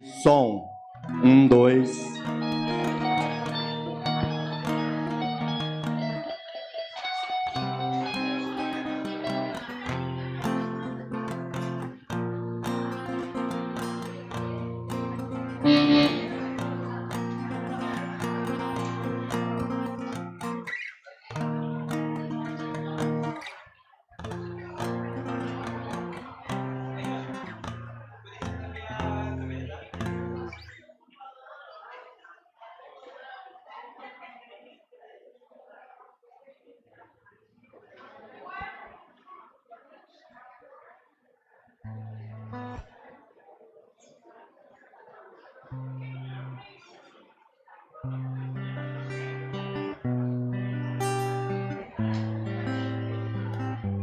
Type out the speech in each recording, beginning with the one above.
Som. 1, 2.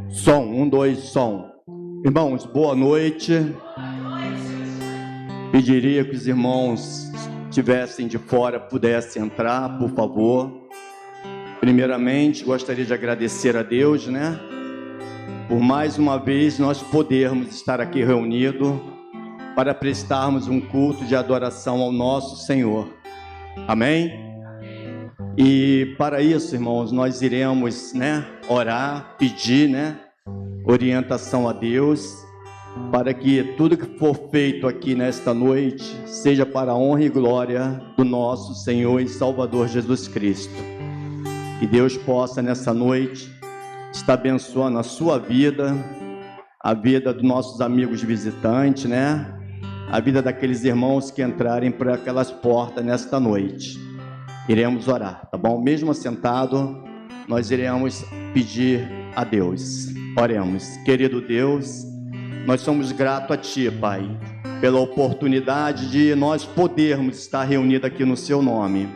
Som, 1, 2, som. Irmãos, boa noite. Pediria que os irmãos estivessem de fora, pudessem entrar, por favor. Primeiramente, gostaria de agradecer a Deus, por mais uma vez nós podermos estar aqui reunidos para prestarmos um culto de adoração ao nosso Senhor. Amém? E para isso, irmãos, nós iremos, orar, pedir, orientação a Deus, para que tudo que for feito aqui nesta noite seja para a honra e glória do nosso Senhor e Salvador Jesus Cristo. Que Deus possa nessa noite estar abençoando a sua vida, a vida dos nossos amigos visitantes, a vida daqueles irmãos que entrarem por aquelas portas nesta noite. Iremos orar, tá bom? Mesmo assentado, nós iremos pedir a Deus. Oremos. Querido Deus, nós somos gratos a Ti, Pai, pela oportunidade de nós podermos estar reunidos aqui no Seu nome.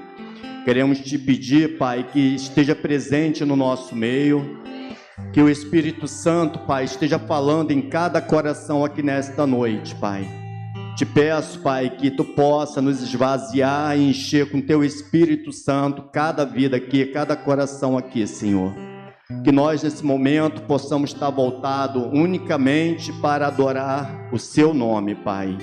Queremos Te pedir, Pai, que esteja presente no nosso meio, que o Espírito Santo, Pai, esteja falando em cada coração aqui nesta noite, Pai. Te peço, Pai, que Tu possa nos esvaziar e encher com Teu Espírito Santo cada vida aqui, cada coração aqui, Senhor. Que nós, nesse momento, possamos estar voltados unicamente para adorar o Seu nome, Pai.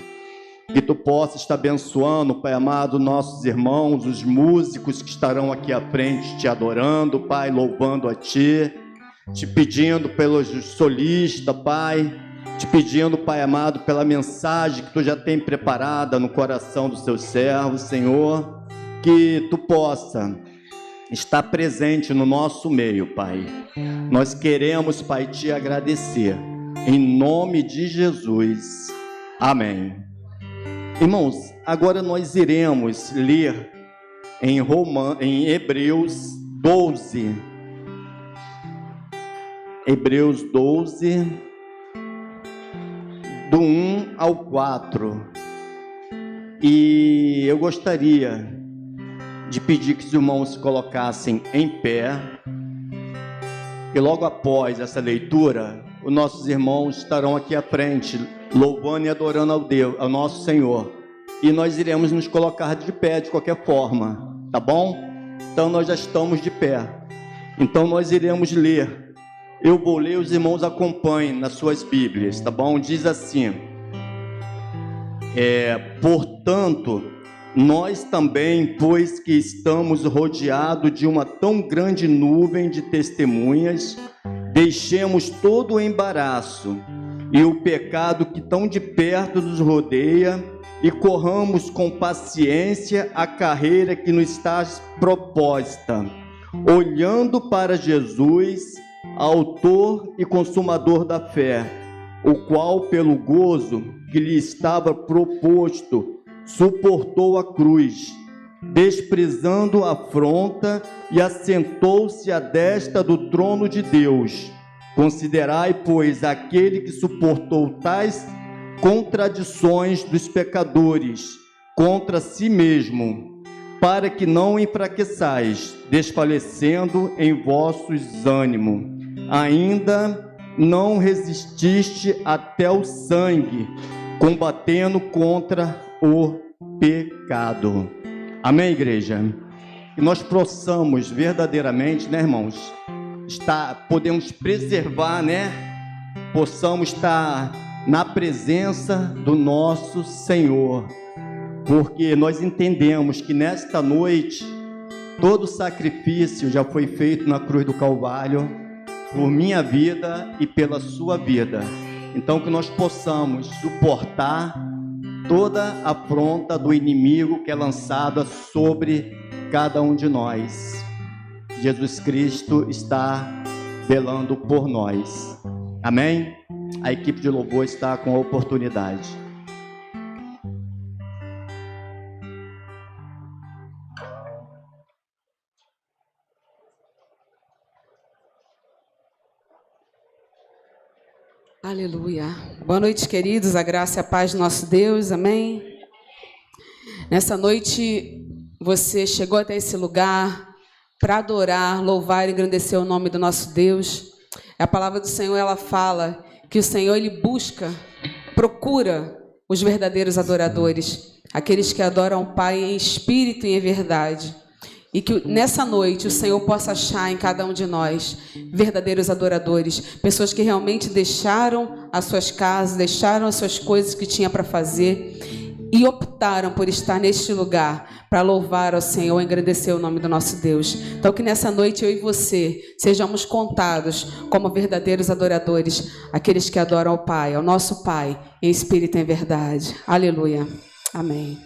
Que Tu possa estar abençoando, Pai amado, nossos irmãos, os músicos que estarão aqui à frente, Te adorando, Pai, louvando a Ti, Te pedindo pelos solistas, Pai, Te pedindo, Pai amado, pela mensagem que Tu já tem preparada no coração dos Seus servos, Senhor, que Tu possa estar presente no nosso meio, Pai. Nós queremos, Pai, Te agradecer, em nome de Jesus. Amém. Irmãos, agora nós iremos ler em Hebreus 12. Hebreus 12, do 1 ao 4. E eu gostaria de pedir que os irmãos se colocassem em pé, e logo após essa leitura, os nossos irmãos estarão aqui à frente, louvando e adorando ao nosso Senhor, e nós iremos nos colocar de pé de qualquer forma, tá bom? Então nós já estamos de pé, então nós iremos ler. Eu vou ler, os irmãos acompanhem nas suas Bíblias, tá bom? Diz assim: portanto, nós também, pois que estamos rodeados de uma tão grande nuvem de testemunhas, deixemos todo o embaraço e o pecado que tão de perto nos rodeia e corramos com paciência a carreira que nos está proposta, olhando para Jesus, autor e consumador da fé, o qual, pelo gozo que lhe estava proposto, suportou a cruz, desprezando a afronta, e assentou-se à destra do trono de Deus. Considerai, pois, aquele que suportou tais contradições dos pecadores contra si mesmo, para que não enfraqueçais, desfalecendo em vossos ânimos. Ainda não resististe até o sangue, combatendo contra o pecado. Amém, igreja? Que nós possamos verdadeiramente, irmãos, podemos preservar, possamos estar na presença do nosso Senhor, porque nós entendemos que nesta noite todo o sacrifício já foi feito na cruz do Calvário por minha vida e pela sua vida. Então que nós possamos suportar toda a afronta do inimigo que é lançada sobre cada um de nós. Jesus Cristo está velando por nós. Amém? A equipe de louvor está com a oportunidade. Aleluia. Boa noite, queridos. A graça e a paz do nosso Deus. Amém. Nessa noite, você chegou até esse lugar para adorar, louvar e engrandecer o nome do nosso Deus. A palavra do Senhor, ela fala que o Senhor, Ele busca, procura os verdadeiros adoradores, aqueles que adoram o Pai em espírito e em verdade. E que nessa noite o Senhor possa achar em cada um de nós verdadeiros adoradores, pessoas que realmente deixaram as suas casas, deixaram as suas coisas que tinha para fazer e optaram por estar neste lugar para louvar ao Senhor e engrandecer o nome do nosso Deus. Então que nessa noite eu e você sejamos contados como verdadeiros adoradores, aqueles que adoram ao Pai, ao nosso Pai, em espírito e em verdade. Aleluia. Amém.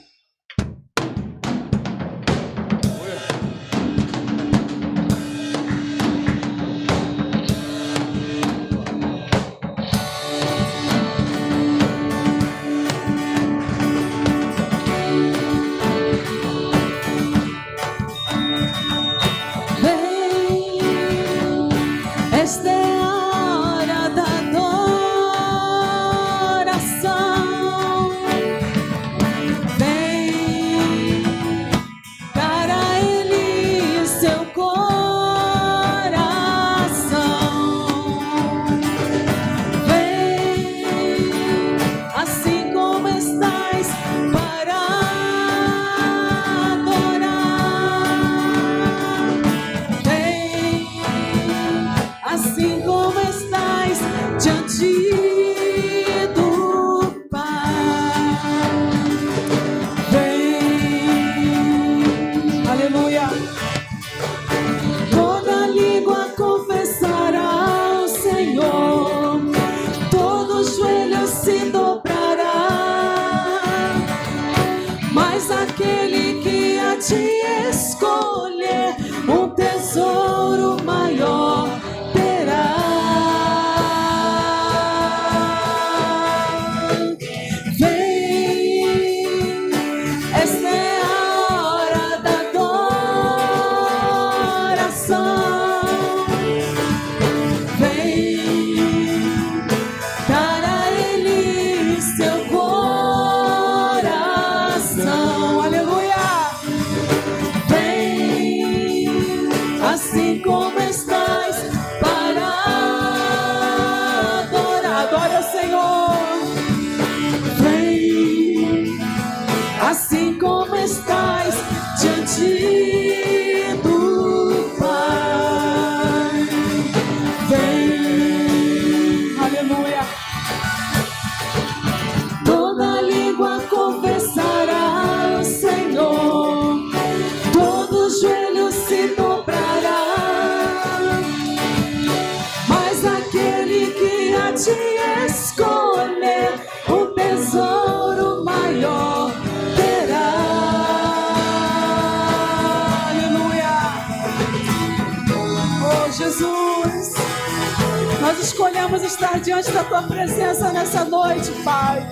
Escolhemos estar diante da Tua presença nessa noite, Pai.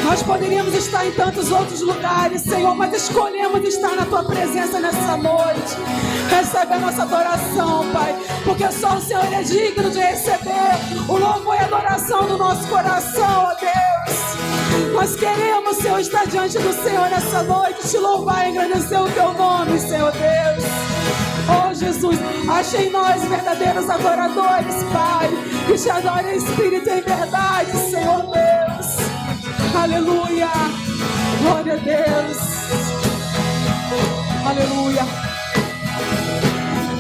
Nós poderíamos estar em tantos outros lugares, Senhor, mas escolhemos estar na Tua presença nessa noite. Recebe a nossa adoração, Pai, porque só o Senhor é digno de receber o louvor e a adoração do nosso coração, ó Deus. Nós queremos, Senhor, estar diante do Senhor nessa noite, te louvar e engrandecer o Teu nome, Senhor Deus. Oh, Jesus, ache em nós verdadeiros adoradores, Pai, que te adorem em espírito e em verdade, Senhor Deus. Aleluia. Glória a Deus. Aleluia.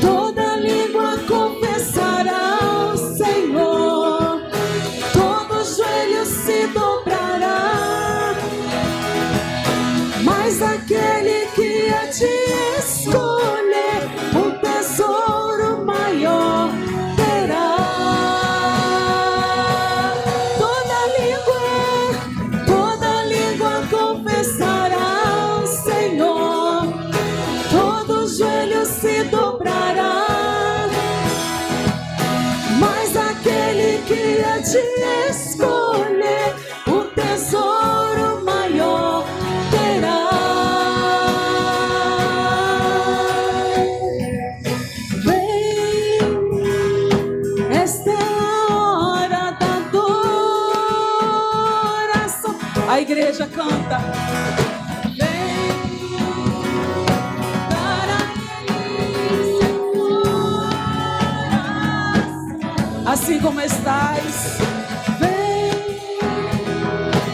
Toda língua confessará o Senhor, todo joelho se dobrará, mas que a te escolher, o tesouro maior terá. Vem, esta é a hora da adoração. A igreja canta. Assim como estás, vem,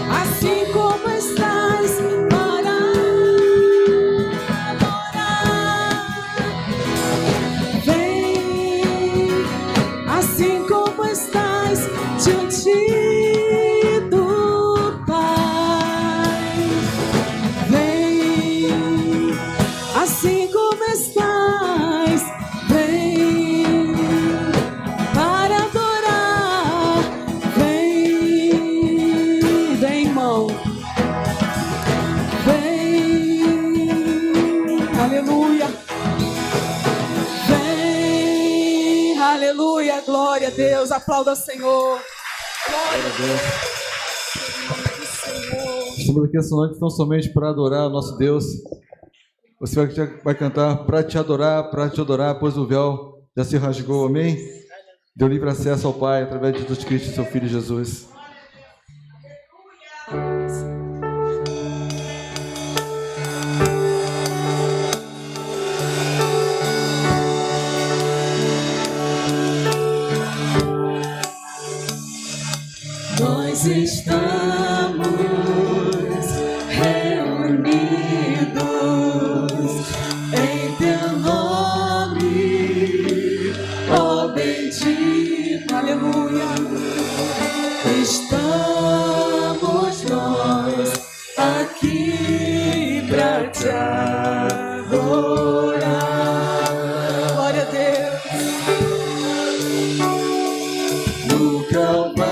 assim como estás, para adorar. Vem, assim como estás, diante do Pai. Vem, assim como estás, vem. Aleluia. Vem, aleluia, glória a Deus, aplauda o Senhor. Glória a Deus. Estamos aqui essa noite tão somente para adorar o nosso Deus. Você vai cantar para te adorar, pois o véu já se rasgou, amém? Deu livre acesso ao Pai através de Jesus Cristo, seu Filho Jesus. Nós estamos reunidos em teu nome, ó bendito, aleluia. Estamos nós aqui para te adorar. Glória a Deus. No Calvário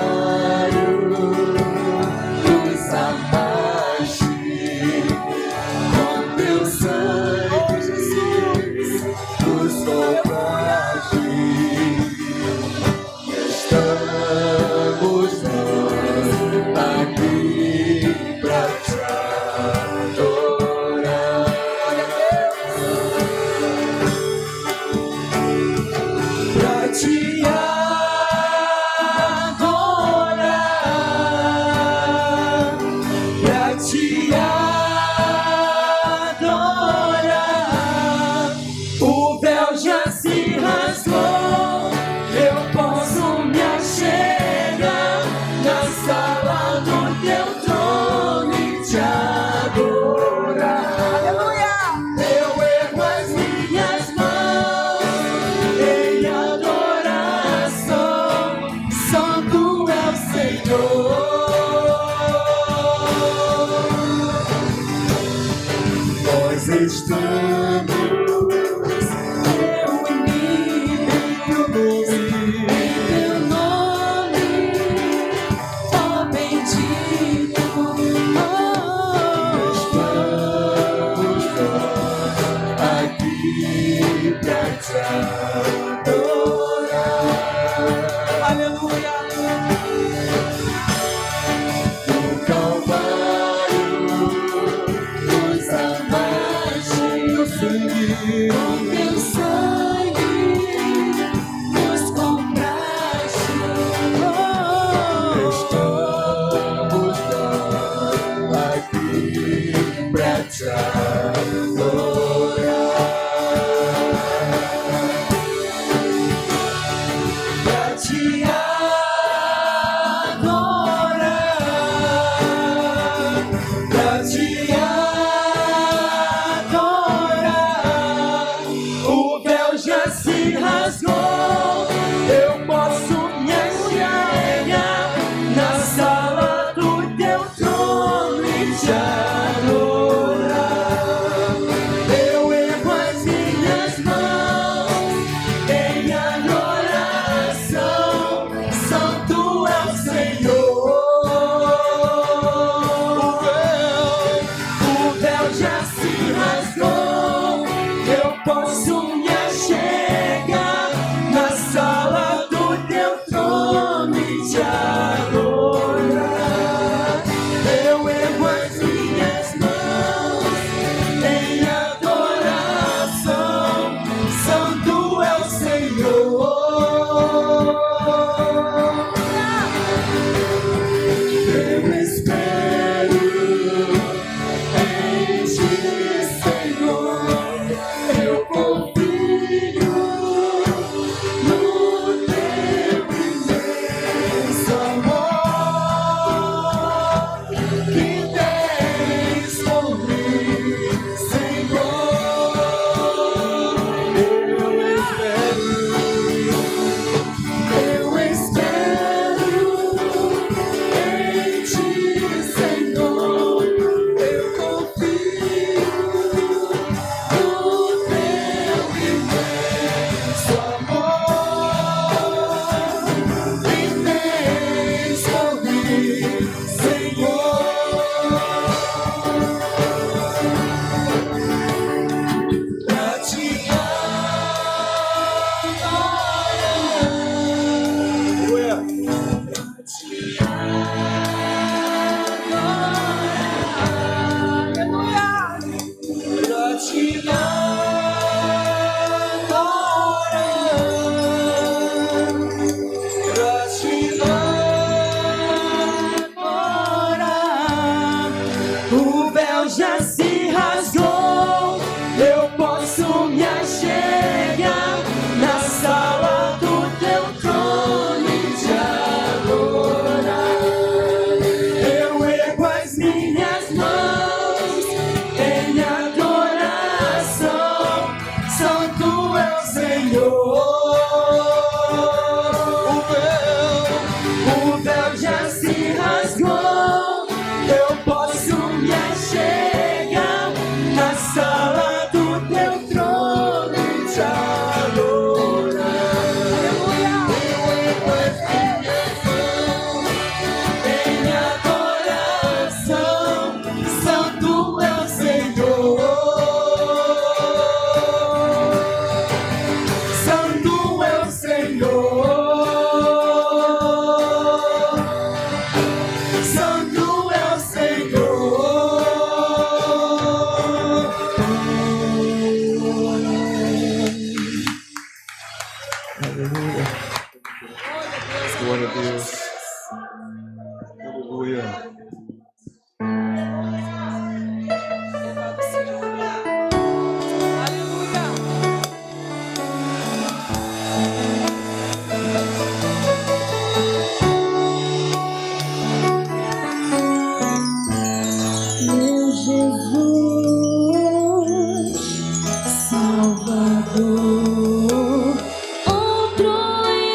Outro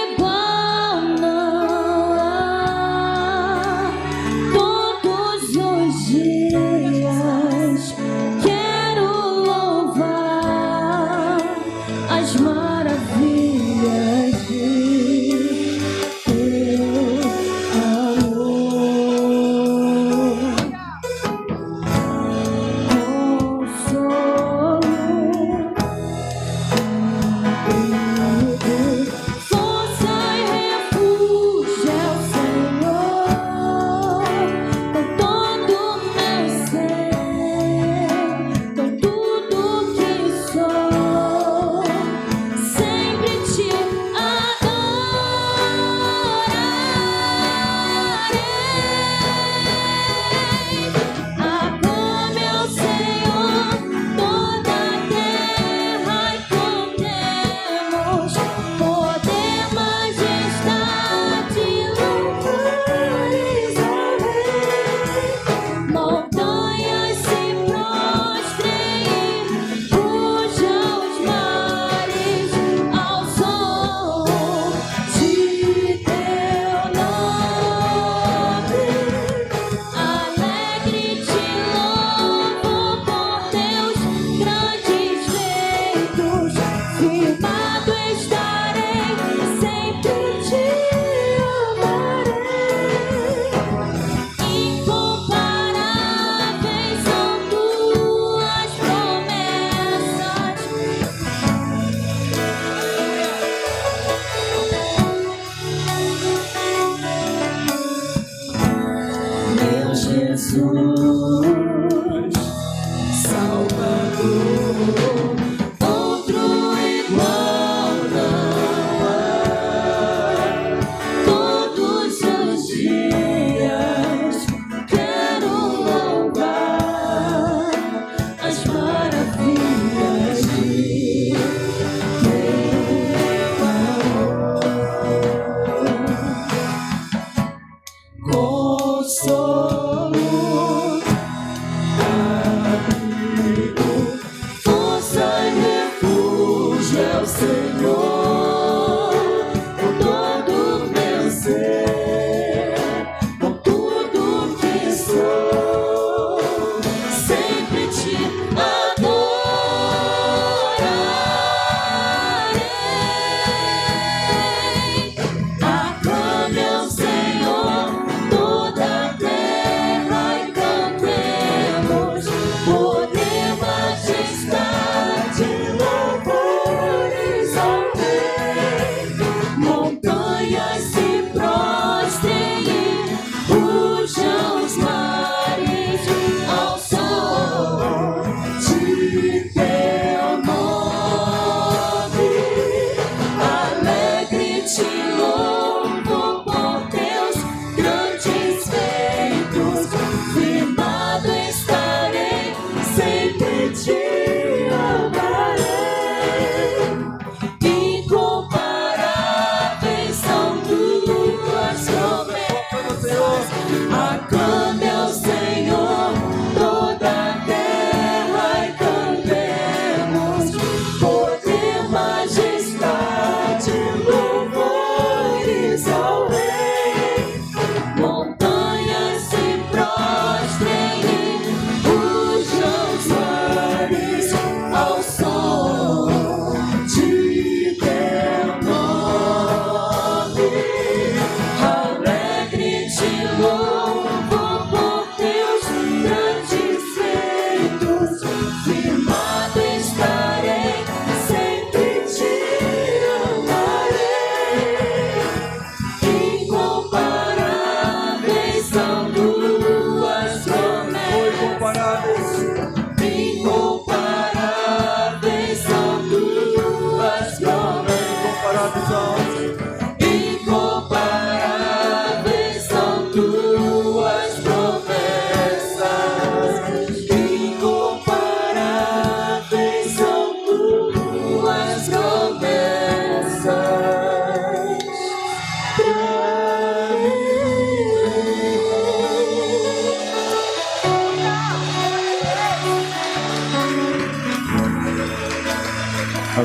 igual não há.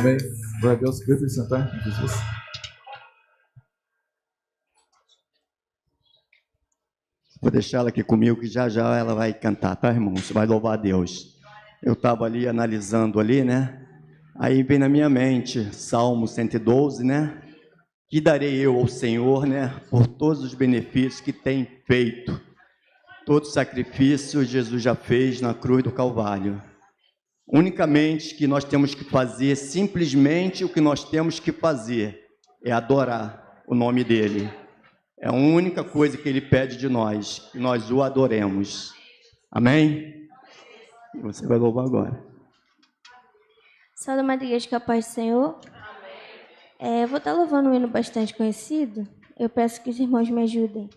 Amém. Glória a Deus. Grita e sentar. Jesus. Vou deixar ela aqui comigo, que já já ela vai cantar, tá, irmão? Você vai louvar a Deus. Eu estava ali analisando ali, né? Aí vem na minha mente, Salmo 112, né? Que darei eu ao Senhor, né? Por todos os benefícios que tem feito. Todo sacrifício Jesus já fez na cruz do Calvário. Unicamente que nós temos que fazer, simplesmente o que nós temos que fazer é adorar o nome dele. É a única coisa que ele pede de nós, que nós o adoremos. Amém? E você vai louvar agora. Salve uma igreja com a paz do Senhor. Eu vou estar louvando um hino bastante conhecido. Eu peço que os irmãos me ajudem.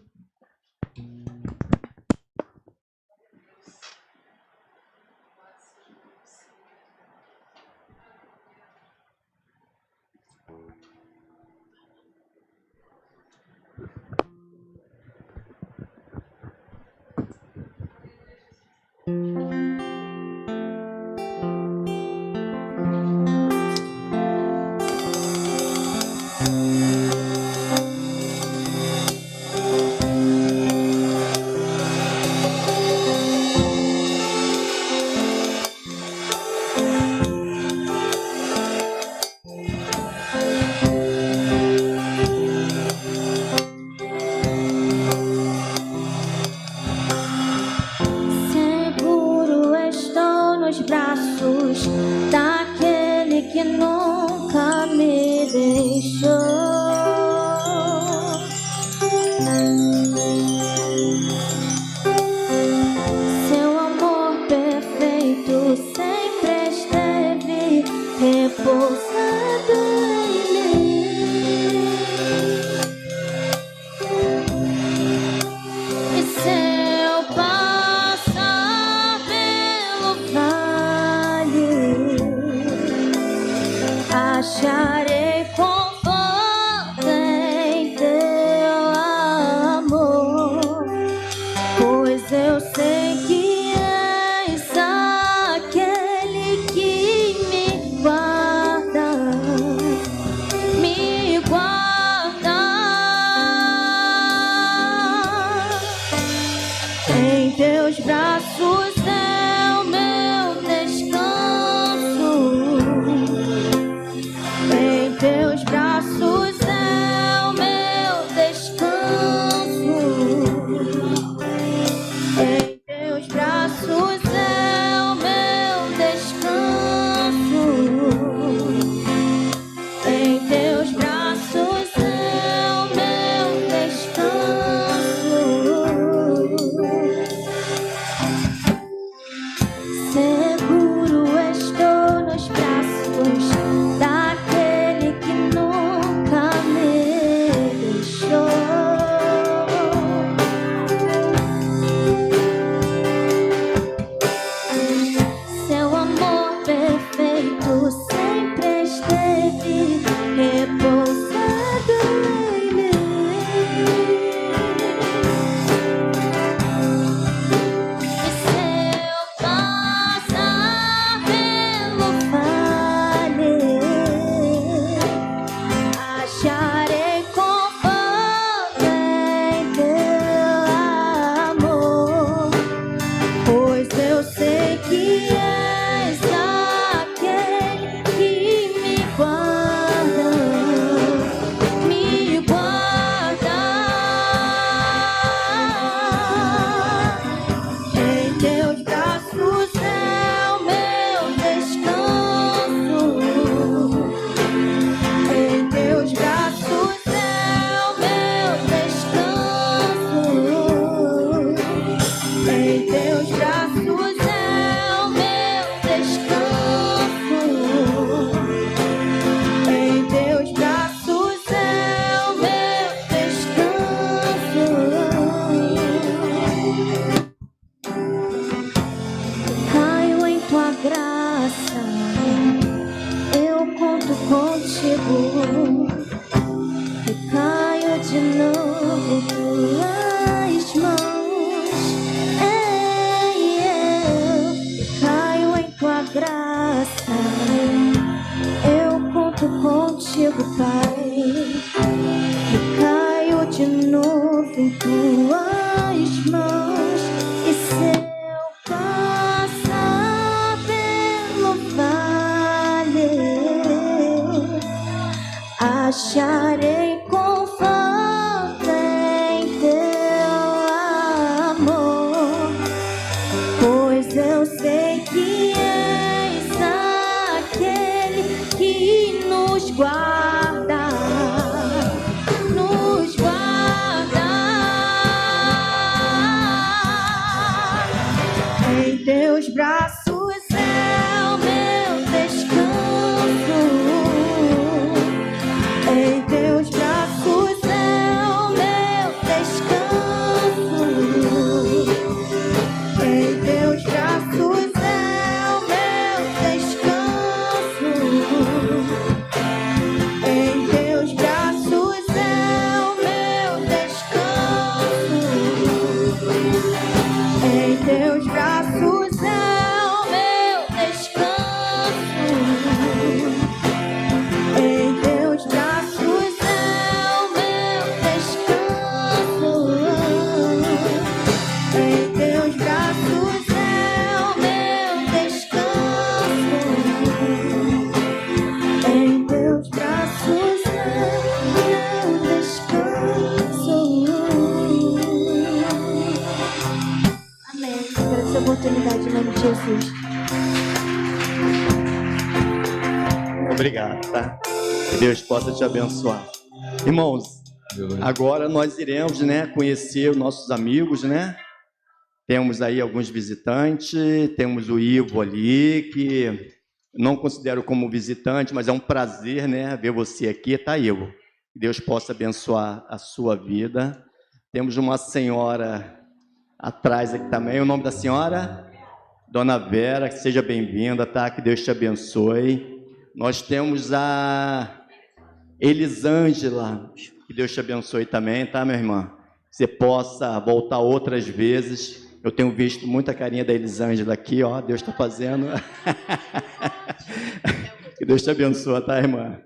teus braços é o meu descanso. Em teus braços é o meu descanso. Em teus braços é o meu descanso. Em teus braços é o meu descanso. Seguro estou nos braços daquele que nunca me deixou. Seu amor perfeito sempre esteve repousado em mim. E se eu passar pelo vale, acharei conforto em teu amor, pois eu sei que és aquele que me guarda, me guarda. Em teus braços é o meu descanso. Em teus braços é o meu descanso. Em teus braços é o meu descanso. Em teus braços é o meu descanso. Caio em tua graça, eu conto contigo. E caio de novo em tuas mãos. Ei, eu caio em tua graça, eu conto contigo, Pai. E caio de novo em tuas mãos. E se eu passar pelo vale, acharei conforto em teu amor, pois eu sei que és aquele que nos guarda, nos guarda. Em teus braços é o meu descanso. Em teus braços é o meu descanso. Em teus braços é o meu descanso. Em teus braços é o meu descanso. Em teus braços é o meu descanso. Em teus braços é o meu descanso. Em teus braços é o meu descanso. Em teus braços é o meu descanso. Amém. Quero essa oportunidade em nome de Jesus. Obrigado, tá? Que Deus possa te abençoar. Irmãos, agora nós iremos, né, conhecer os nossos amigos, né? Temos aí alguns visitantes, temos o Ivo ali, que não considero como visitante, mas é um prazer, né, ver você aqui, tá, Ivo? Que Deus possa abençoar a sua vida. Temos uma senhora atrás aqui também, o nome da senhora? Dona Vera, que seja bem-vinda, tá? Que Deus te abençoe. Nós temos a Elisângela, que Deus te abençoe também, tá, minha irmã? Que você possa voltar outras vezes. Eu tenho visto muita carinha da Elisângela aqui, ó, Deus está fazendo. Que Deus te abençoe, tá, irmã?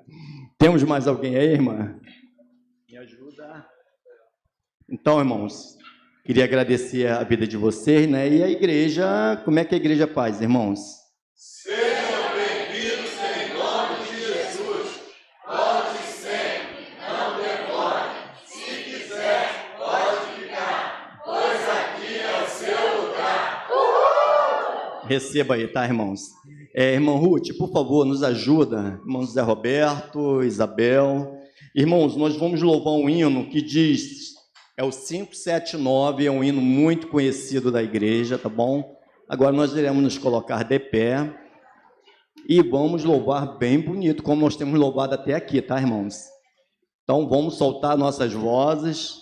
Temos mais alguém aí, irmã? Me ajuda. Então, irmãos, Queria agradecer a vida de vocês, né? E a igreja, como é que a igreja faz, irmãos? Sejam bem-vindos em nome de Jesus. Volte sempre, não demore. Se quiser, pode ficar, pois aqui é o seu lugar. Receba aí, tá, irmãos? Irmão Ruth, por favor, nos ajuda. Irmão Zé Roberto, Isabel. Irmãos, nós vamos louvar um hino que diz... É o 579, é um hino muito conhecido da igreja, tá bom? Agora nós iremos nos colocar de pé e vamos louvar bem bonito, como nós temos louvado até aqui, tá, irmãos? Então vamos soltar nossas vozes,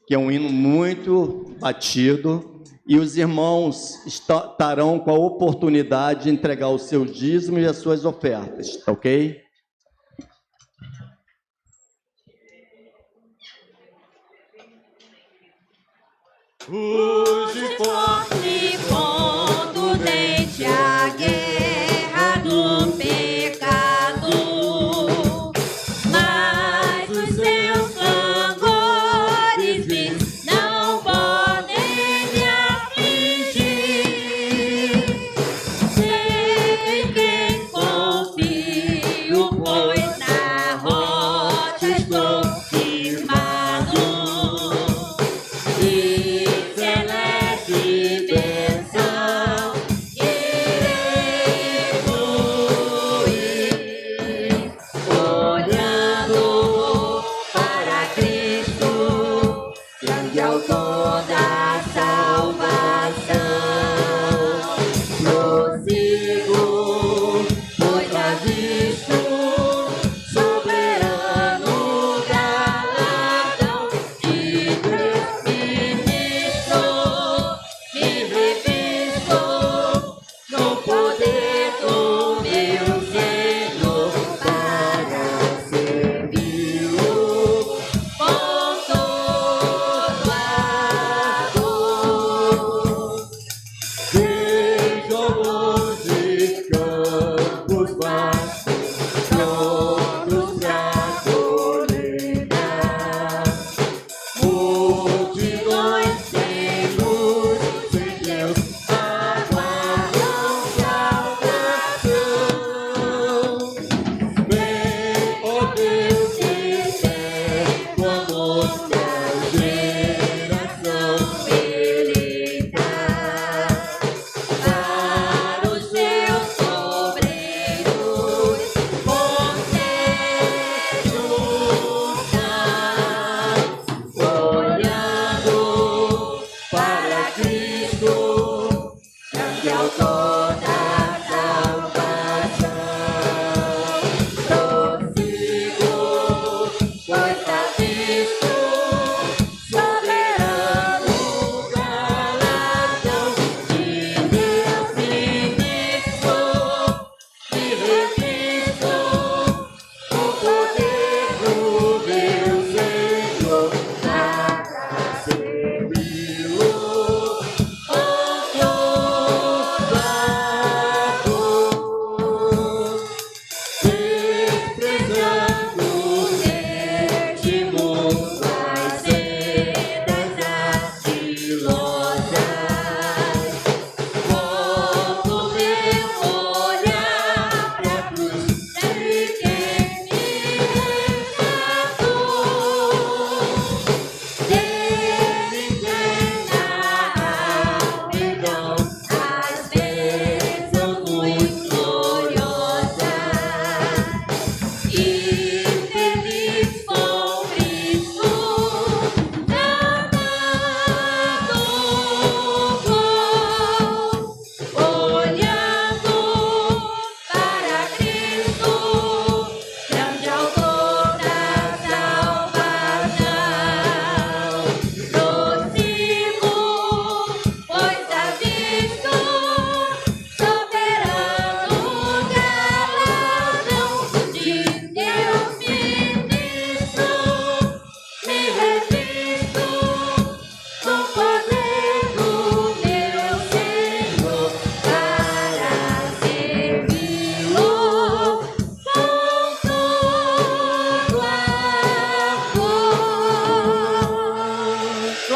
que é um hino muito batido, e os irmãos estarão com a oportunidade de entregar os seus dízimos e as suas ofertas, tá ok? Hoje forte contundente a guerra do pecado, mas os seus clamores não podem me afligir. Sei em quem confio, pois na rocha estou firmado. Com todo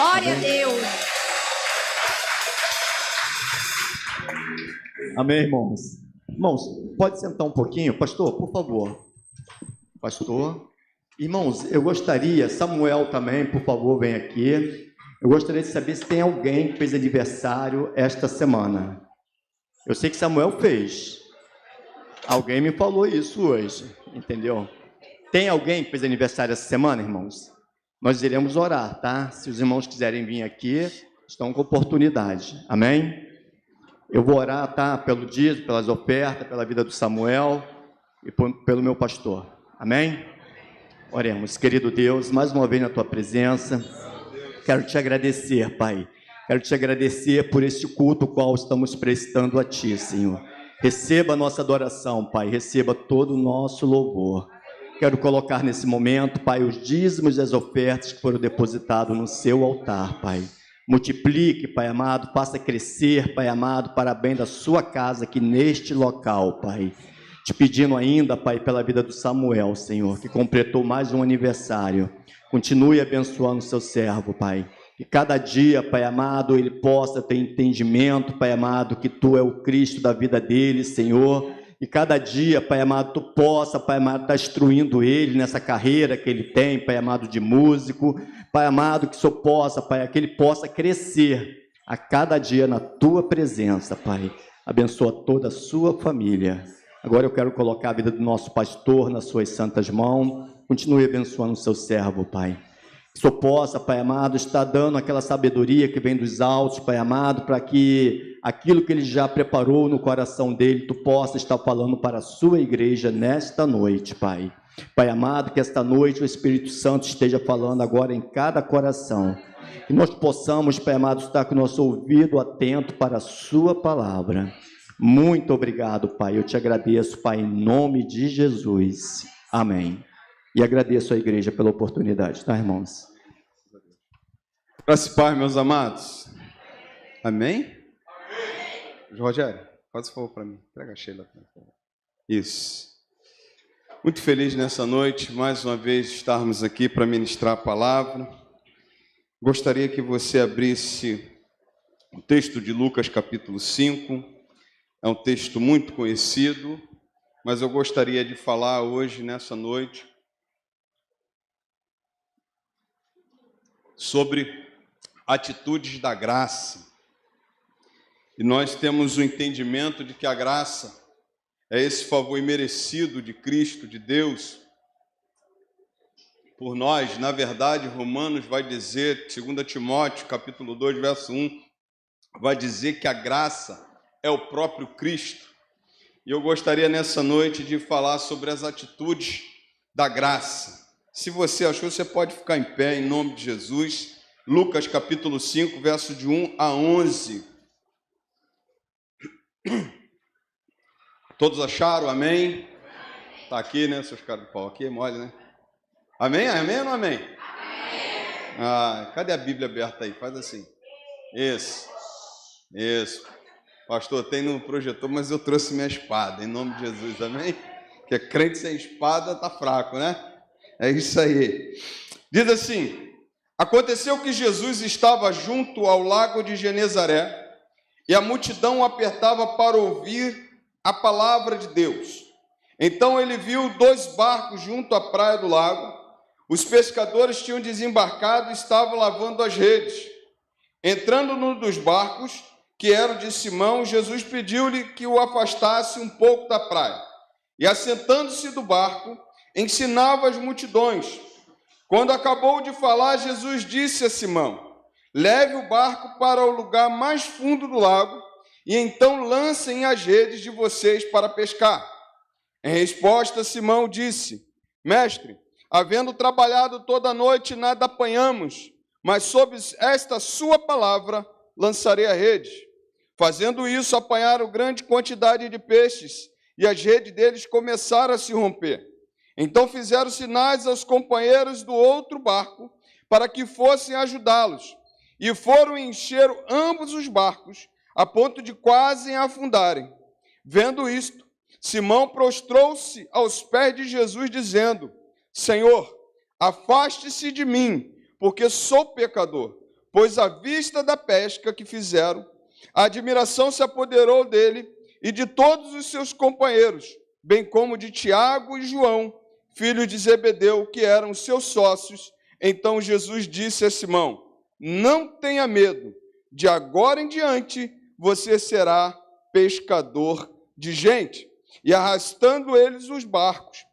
Glória a Deus. Amém, irmãos? Irmãos, pode sentar um pouquinho? Pastor, por favor. Pastor. Irmãos, eu gostaria, Samuel também, por favor, vem aqui. Eu gostaria de saber se tem alguém que fez aniversário esta semana. Eu sei que Samuel fez. Alguém me falou isso hoje, entendeu? Tem alguém que fez aniversário essa semana, irmãos? Nós iremos orar, tá? Se os irmãos quiserem vir aqui, estão com oportunidade. Amém? Eu vou orar, tá? Pelo dízimo, pelas ofertas, pela vida do Samuel e pelo meu pastor. Amém? Oremos. Querido Deus, mais uma vez na tua presença, quero te agradecer, Pai. Quero te agradecer por este culto qual estamos prestando a Ti, Senhor. Receba a nossa adoração, Pai. Receba todo o nosso louvor. Quero colocar nesse momento, Pai, os dízimos e as ofertas que foram depositados no seu altar, Pai. Multiplique, Pai amado, faça crescer, Pai amado, para bem da sua casa aqui neste local, Pai. Te pedindo ainda, Pai, pela vida do Samuel, Senhor, que completou mais um aniversário. Continue abençoando o seu servo, Pai. Que cada dia, Pai amado, ele possa ter entendimento, Pai amado, que Tu é o Cristo da vida dele, Senhor. E cada dia, Pai amado, Tu possa, Pai amado, estar instruindo ele nessa carreira que ele tem, Pai amado, de músico. Pai amado, que o Senhor possa, Pai, que ele possa crescer a cada dia na Tua presença, Pai. Abençoa toda a sua família. Agora eu quero colocar a vida do nosso pastor nas suas santas mãos. Continue abençoando o seu servo, Pai. Que o Senhor possa, Pai amado, estar dando aquela sabedoria que vem dos altos, Pai amado, para que aquilo que Ele já preparou no coração dele, Tu possa estar falando para a sua igreja nesta noite, Pai. Pai amado, que esta noite o Espírito Santo esteja falando agora em cada coração. Que nós possamos, Pai amado, estar com o nosso ouvido atento para a sua palavra. Muito obrigado, Pai. Eu te agradeço, Pai, em nome de Jesus. Amém. E agradeço à igreja pela oportunidade, tá, irmãos? Graças e paz, meus amados. Amém? Amém. Rogério, faz um favor para mim. Pega a Sheila. Isso. Muito feliz nessa noite, mais uma vez, estarmos aqui para ministrar a palavra. Gostaria que você abrisse o texto de Lucas, capítulo 5. É um texto muito conhecido, mas eu gostaria de falar hoje, nessa noite, sobre atitudes da graça. E nós temos o entendimento de que a graça é esse favor imerecido de Cristo, de Deus, por nós. Na verdade, Romanos vai dizer, 2 Timóteo, capítulo 2, verso 1, vai dizer que a graça é o próprio Cristo. E eu gostaria nessa noite de falar sobre as atitudes da graça. Se você achou, você pode ficar em pé, em nome de Jesus. Lucas, capítulo 5, verso de 1 a 11. Todos acharam? Amém? Está aqui, né, seus caras de pau? Aqui é mole, né? Amém? Amém ou não amém? Amém. Ah, cadê a Bíblia aberta aí? Faz assim. Isso. Isso. Pastor, tem no projetor, mas eu trouxe minha espada, em nome de Jesus, amém? Porque crente sem espada está fraco, né? É isso aí. Diz assim: aconteceu que Jesus estava junto ao lago de Genezaré, e a multidão o apertava para ouvir a palavra de Deus. Então ele viu 2 barcos junto à praia do lago. Os pescadores tinham desembarcado e estavam lavando as redes. Entrando num dos barcos, que era o de Simão, Jesus pediu-lhe que o afastasse um pouco da praia. E assentando-se do barco, ensinava as multidões. Quando acabou de falar, Jesus disse a Simão: leve o barco para o lugar mais fundo do lago, e então lancem as redes de vocês para pescar. Em resposta, Simão disse: mestre, havendo trabalhado toda a noite, nada apanhamos, mas sob esta sua palavra lançarei a rede. Fazendo isso, apanharam grande quantidade de peixes, e as redes deles começaram a se romper. Então fizeram sinais aos companheiros do outro barco, para que fossem ajudá-los, e foram encher ambos os barcos, a ponto de quase afundarem. Vendo isto, Simão prostrou-se aos pés de Jesus, dizendo: Senhor, afaste-se de mim, porque sou pecador. pois à vista da pesca que fizeram, a admiração se apoderou dele e de todos os seus companheiros, bem como de Tiago e João, filhos de Zebedeu, que eram seus sócios. Então Jesus disse a Simão: não tenha medo, de agora em diante você será pescador de gente. E arrastando eles os barcos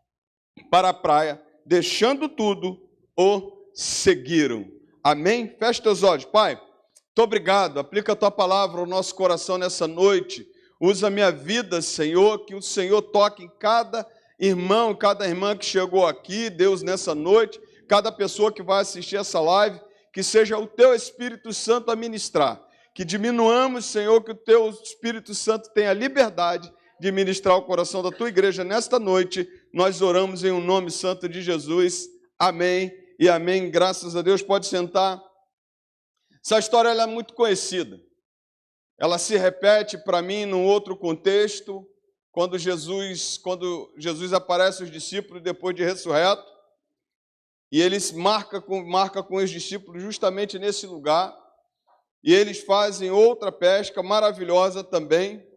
para a praia, deixando tudo, o seguiram. Amém? Feche teus olhos. Pai, muito obrigado. Aplica a tua palavra ao nosso coração nessa noite. Usa a minha vida, Senhor, que o Senhor toque em cada irmão, cada irmã que chegou aqui, Deus, nessa noite, cada pessoa que vai assistir essa live, que seja o teu Espírito Santo a ministrar. Que diminuamos, Senhor, que o teu Espírito Santo tenha liberdade de ministrar o coração da tua igreja nesta noite. Nós oramos em um nome santo de Jesus. Amém e amém. Graças a Deus. Pode sentar. Essa história ela é muito conhecida. Ela se repete para mim num outro contexto, quando Jesus aparece aos discípulos depois de ressurreto, e eles marca com os discípulos justamente nesse lugar, e eles fazem outra pesca maravilhosa também.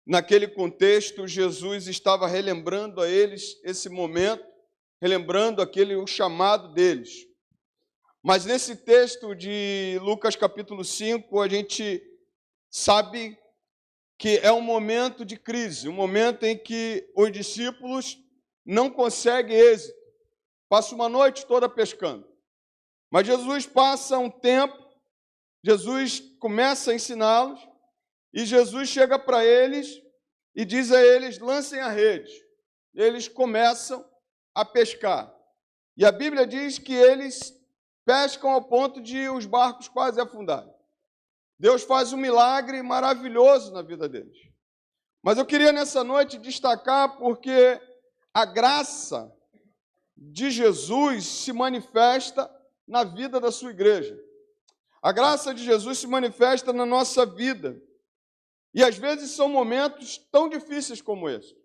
Naquele contexto, Jesus estava relembrando a eles esse momento, relembrando o chamado deles. Mas nesse texto de Lucas capítulo 5, a gente sabe que é um momento de crise, um momento em que os discípulos não conseguem êxito. Passa uma noite toda pescando. Mas Jesus passa um tempo, Jesus começa a ensiná-los, e Jesus chega para eles e diz a eles: lancem a rede. Eles começam a pescar. E a Bíblia diz que eles pescam ao ponto de os barcos quase afundarem. Deus faz um milagre maravilhoso na vida deles. Mas eu queria nessa noite destacar porque a graça de Jesus se manifesta na vida da sua igreja. A graça de Jesus se manifesta na nossa vida. E às vezes são momentos tão difíceis como esse.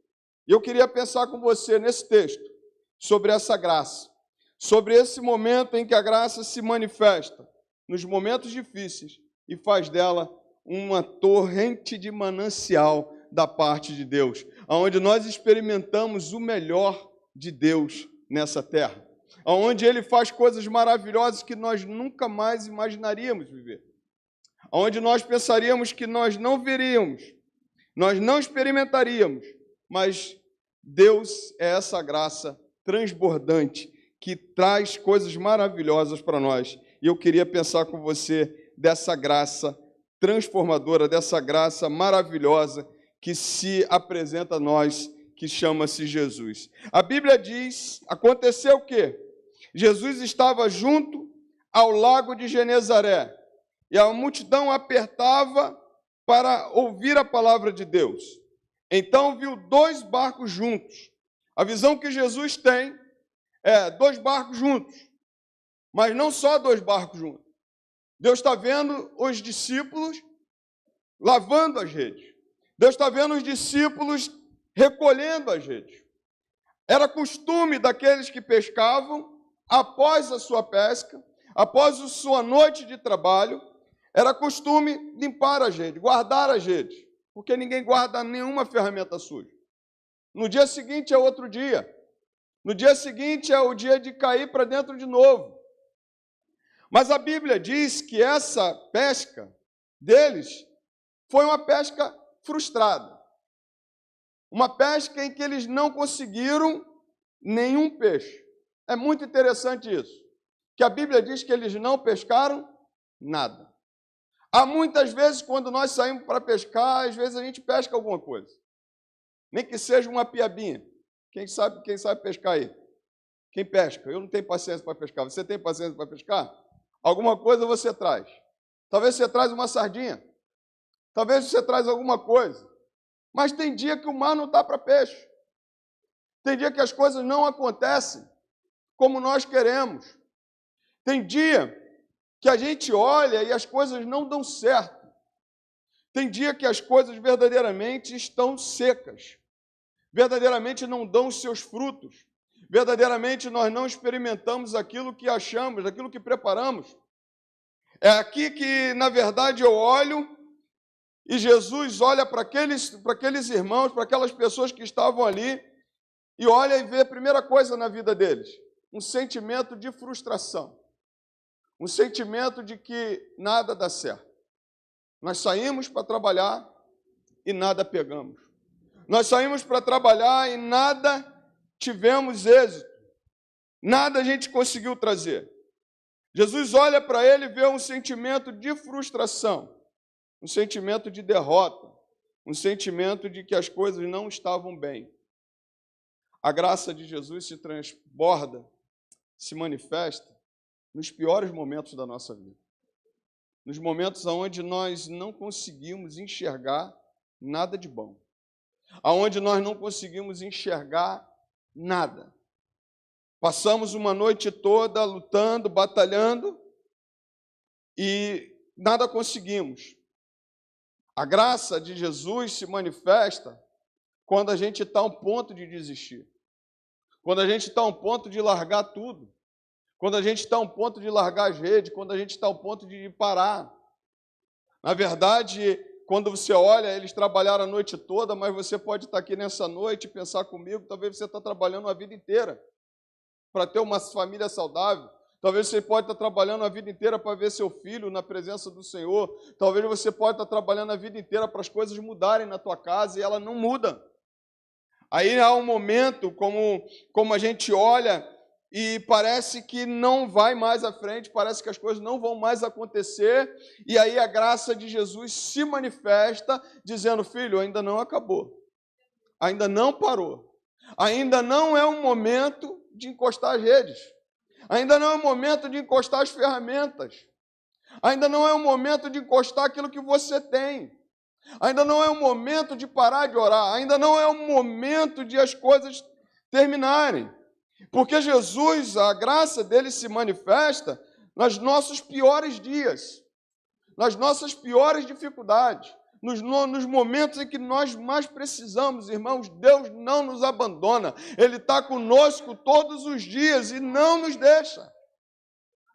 E eu queria pensar com você nesse texto sobre essa graça, sobre esse momento em que a graça se manifesta nos momentos difíceis e faz dela uma torrente de manancial da parte de Deus, onde nós experimentamos o melhor de Deus nessa terra, onde Ele faz coisas maravilhosas que nós nunca mais imaginaríamos viver, onde nós pensaríamos que nós não veríamos, nós não experimentaríamos, mas Deus é essa graça transbordante que traz coisas maravilhosas para nós. E eu queria pensar com você dessa graça transformadora, dessa graça maravilhosa que se apresenta a nós, que chama-se Jesus. A Bíblia diz, aconteceu o quê? Jesus estava junto ao lago de Genezaré, e a multidão apertava para ouvir a palavra de Deus. Então viu 2 barcos juntos. A visão que Jesus tem é 2 barcos juntos, mas não só 2 barcos juntos. Deus está vendo os discípulos lavando as redes. Deus está vendo os discípulos recolhendo as redes. Era costume daqueles que pescavam, após a sua pesca, após a sua noite de trabalho, era costume limpar as redes, guardar as redes, porque ninguém guarda nenhuma ferramenta suja. No dia seguinte é outro dia. No dia seguinte é o dia de cair para dentro de novo. Mas a Bíblia diz que essa pesca deles foi uma pesca frustrada. Uma pesca em que eles não conseguiram nenhum peixe. É muito interessante isso, que a Bíblia diz que eles não pescaram nada. Há muitas vezes, quando nós saímos para pescar, às vezes a gente pesca alguma coisa. Nem que seja uma piabinha. Quem sabe pescar aí? Quem pesca? Eu não tenho paciência para pescar. Você tem paciência para pescar? Alguma coisa você traz. Talvez você traz uma sardinha. Talvez você traz alguma coisa. Mas tem dia que o mar não está para peixe. Tem dia que as coisas não acontecem como nós queremos. Tem dia que a gente olha e as coisas não dão certo. Tem dia que as coisas verdadeiramente estão secas. Verdadeiramente não dão os seus frutos. Verdadeiramente nós não experimentamos aquilo que achamos, aquilo que preparamos. É aqui que, na verdade, eu olho e Jesus olha para aqueles irmãos, para aquelas pessoas que estavam ali, e olha e vê a primeira coisa na vida deles, um sentimento de frustração, um sentimento de que nada dá certo. Nós saímos para trabalhar e nada pegamos. Nós saímos para trabalhar e nada tivemos êxito. Nada a gente conseguiu trazer. Jesus olha para ele e vê um sentimento de frustração, um sentimento de derrota, um sentimento de que as coisas não estavam bem. A graça de Jesus se transborda, se manifesta nos piores momentos da nossa vida. Nos momentos onde nós não conseguimos enxergar nada de bom. Onde nós não conseguimos enxergar nada. Passamos uma noite toda lutando, batalhando e nada conseguimos. A graça de Jesus se manifesta quando a gente está a um ponto de desistir. Quando a gente está a um ponto de largar tudo. Quando a gente está a um ponto de largar as redes, quando a gente está a um ponto de parar. Na verdade, quando você olha, eles trabalharam a noite toda, mas você pode estar aqui nessa noite e pensar comigo, talvez você está trabalhando a vida inteira para ter uma família saudável. Talvez você pode estar trabalhando a vida inteira para ver seu filho na presença do Senhor. Talvez você pode estar trabalhando a vida inteira para as coisas mudarem na tua casa e ela não muda. Aí há um momento como a gente olha e parece que não vai mais à frente, parece que as coisas não vão mais acontecer, e aí a graça de Jesus se manifesta, dizendo, filho, ainda não acabou, ainda não parou, ainda não é o momento de encostar as redes, ainda não é o momento de encostar as ferramentas, ainda não é o momento de encostar aquilo que você tem, ainda não é o momento de parar de orar, ainda não é o momento de as coisas terminarem. Porque Jesus, a graça dele se manifesta nos nossos piores dias, nas nossas piores dificuldades, nos momentos em que nós mais precisamos, irmãos. Deus não nos abandona, Ele está conosco todos os dias e não nos deixa.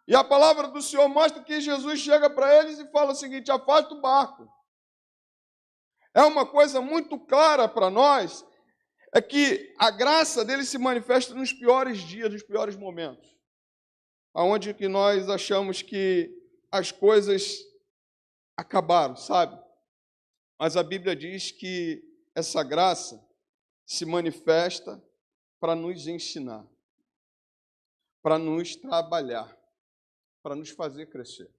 E a palavra do Senhor mostra que Jesus chega para eles e fala o seguinte, afasta o barco. É uma coisa muito clara para nós, é que a graça dele se manifesta nos piores dias, nos piores momentos, aonde que nós achamos que as coisas acabaram, sabe? Mas a Bíblia diz que essa graça se manifesta para nos ensinar, para nos trabalhar, para nos fazer crescer.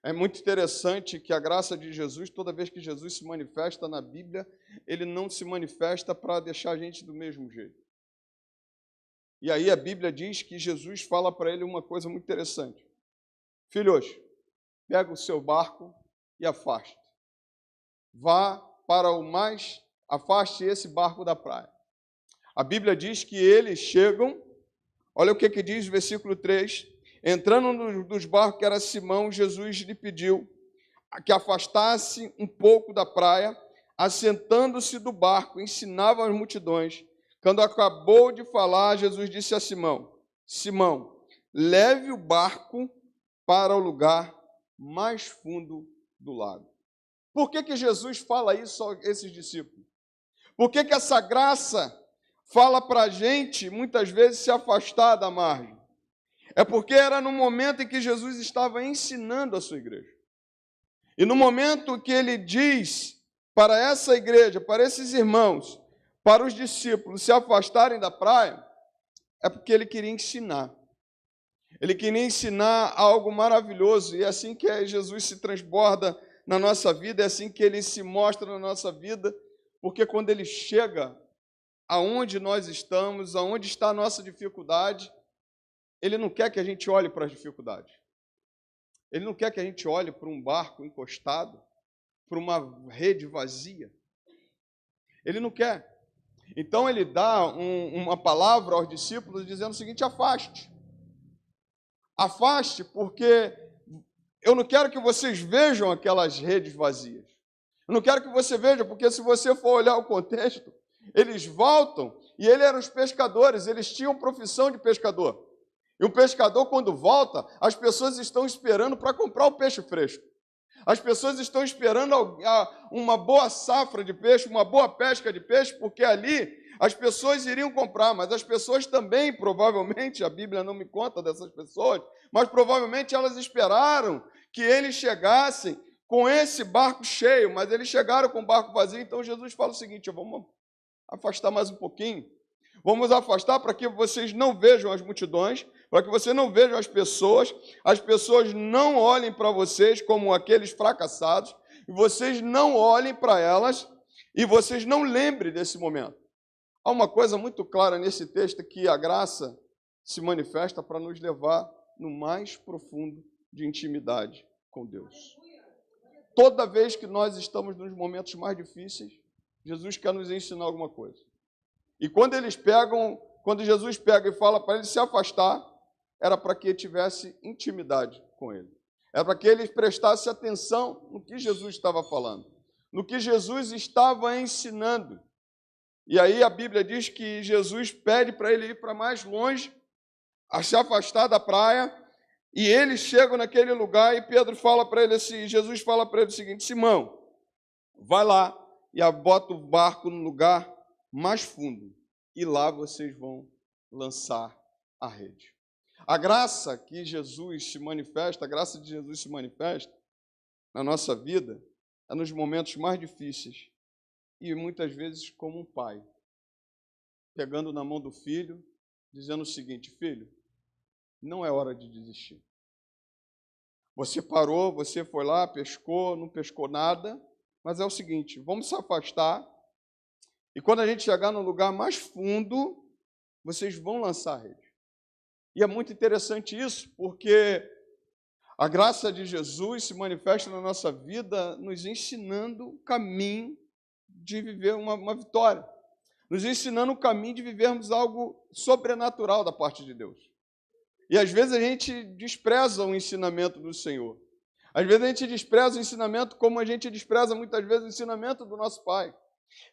É muito interessante que a graça de Jesus, toda vez que Jesus se manifesta na Bíblia, ele não se manifesta para deixar a gente do mesmo jeito. E aí a Bíblia diz que Jesus fala para ele uma coisa muito interessante. Filhos, pega o seu barco e afaste. Vá para o mais, afaste esse barco da praia. A Bíblia diz que eles chegam, olha o que diz o versículo 3, entrando nos barcos que era Simão, Jesus lhe pediu que afastasse um pouco da praia, assentando-se do barco, ensinava as multidões. Quando acabou de falar, Jesus disse a Simão, Simão, leve o barco para o lugar mais fundo do lago. Por que Jesus fala isso a esses discípulos? Por que essa graça fala para a gente, muitas vezes, se afastar da margem? É porque era no momento em que Jesus estava ensinando a sua igreja. E no momento que ele diz para essa igreja, para esses irmãos, para os discípulos se afastarem da praia, é porque ele queria ensinar. Ele queria ensinar algo maravilhoso, e é assim que Jesus se transborda na nossa vida, é assim que ele se mostra na nossa vida, porque quando ele chega aonde nós estamos, aonde está a nossa dificuldade, ele não quer que a gente olhe para as dificuldades. Ele não quer que a gente olhe para um barco encostado, para uma rede vazia. Ele não quer. Então ele dá uma palavra aos discípulos dizendo o seguinte, afaste. Afaste, porque eu não quero que vocês vejam aquelas redes vazias. Eu não quero que você veja, porque se você for olhar o contexto, eles voltam, e eles eram os pescadores, eles tinham profissão de pescador. E o pescador, quando volta, as pessoas estão esperando para comprar o peixe fresco. As pessoas estão esperando uma boa safra de peixe, uma boa pesca de peixe, porque ali as pessoas iriam comprar, mas as pessoas também, provavelmente, a Bíblia não me conta dessas pessoas, mas provavelmente elas esperaram que eles chegassem com esse barco cheio, mas eles chegaram com o barco vazio. Então Jesus fala o seguinte: vamos afastar mais um pouquinho, vamos afastar para que vocês não vejam as multidões, para que vocês não vejam as pessoas não olhem para vocês como aqueles fracassados, e vocês não olhem para elas, e vocês não lembrem desse momento. Há uma coisa muito clara nesse texto, que a graça se manifesta para nos levar no mais profundo de intimidade com Deus. Toda vez que nós estamos nos momentos mais difíceis, Jesus quer nos ensinar alguma coisa. E quando Jesus pega e fala para ele se afastar, era para que ele tivesse intimidade com ele. Era para que ele prestasse atenção no que Jesus estava falando, no que Jesus estava ensinando. E aí a Bíblia diz que Jesus pede para ele ir para mais longe, a se afastar da praia, e eles chegam naquele lugar e Pedro fala para ele assim, Jesus fala para ele o seguinte: Simão, vai lá e bota o barco no lugar mais fundo, e lá vocês vão lançar a rede. A graça que Jesus se manifesta, a graça de Jesus se manifesta na nossa vida é nos momentos mais difíceis, e muitas vezes como um pai, pegando na mão do filho, dizendo o seguinte: filho, não é hora de desistir. Você parou, você foi lá, pescou, não pescou nada, mas é o seguinte, vamos se afastar, e quando a gente chegar no lugar mais fundo, vocês vão lançar a rede. E é muito interessante isso, porque a graça de Jesus se manifesta na nossa vida, nos ensinando o caminho de viver uma vitória, nos ensinando o caminho de vivermos algo sobrenatural da parte de Deus. E às vezes a gente despreza o ensinamento do Senhor. Às vezes a gente despreza o ensinamento como a gente despreza muitas vezes o ensinamento do nosso Pai.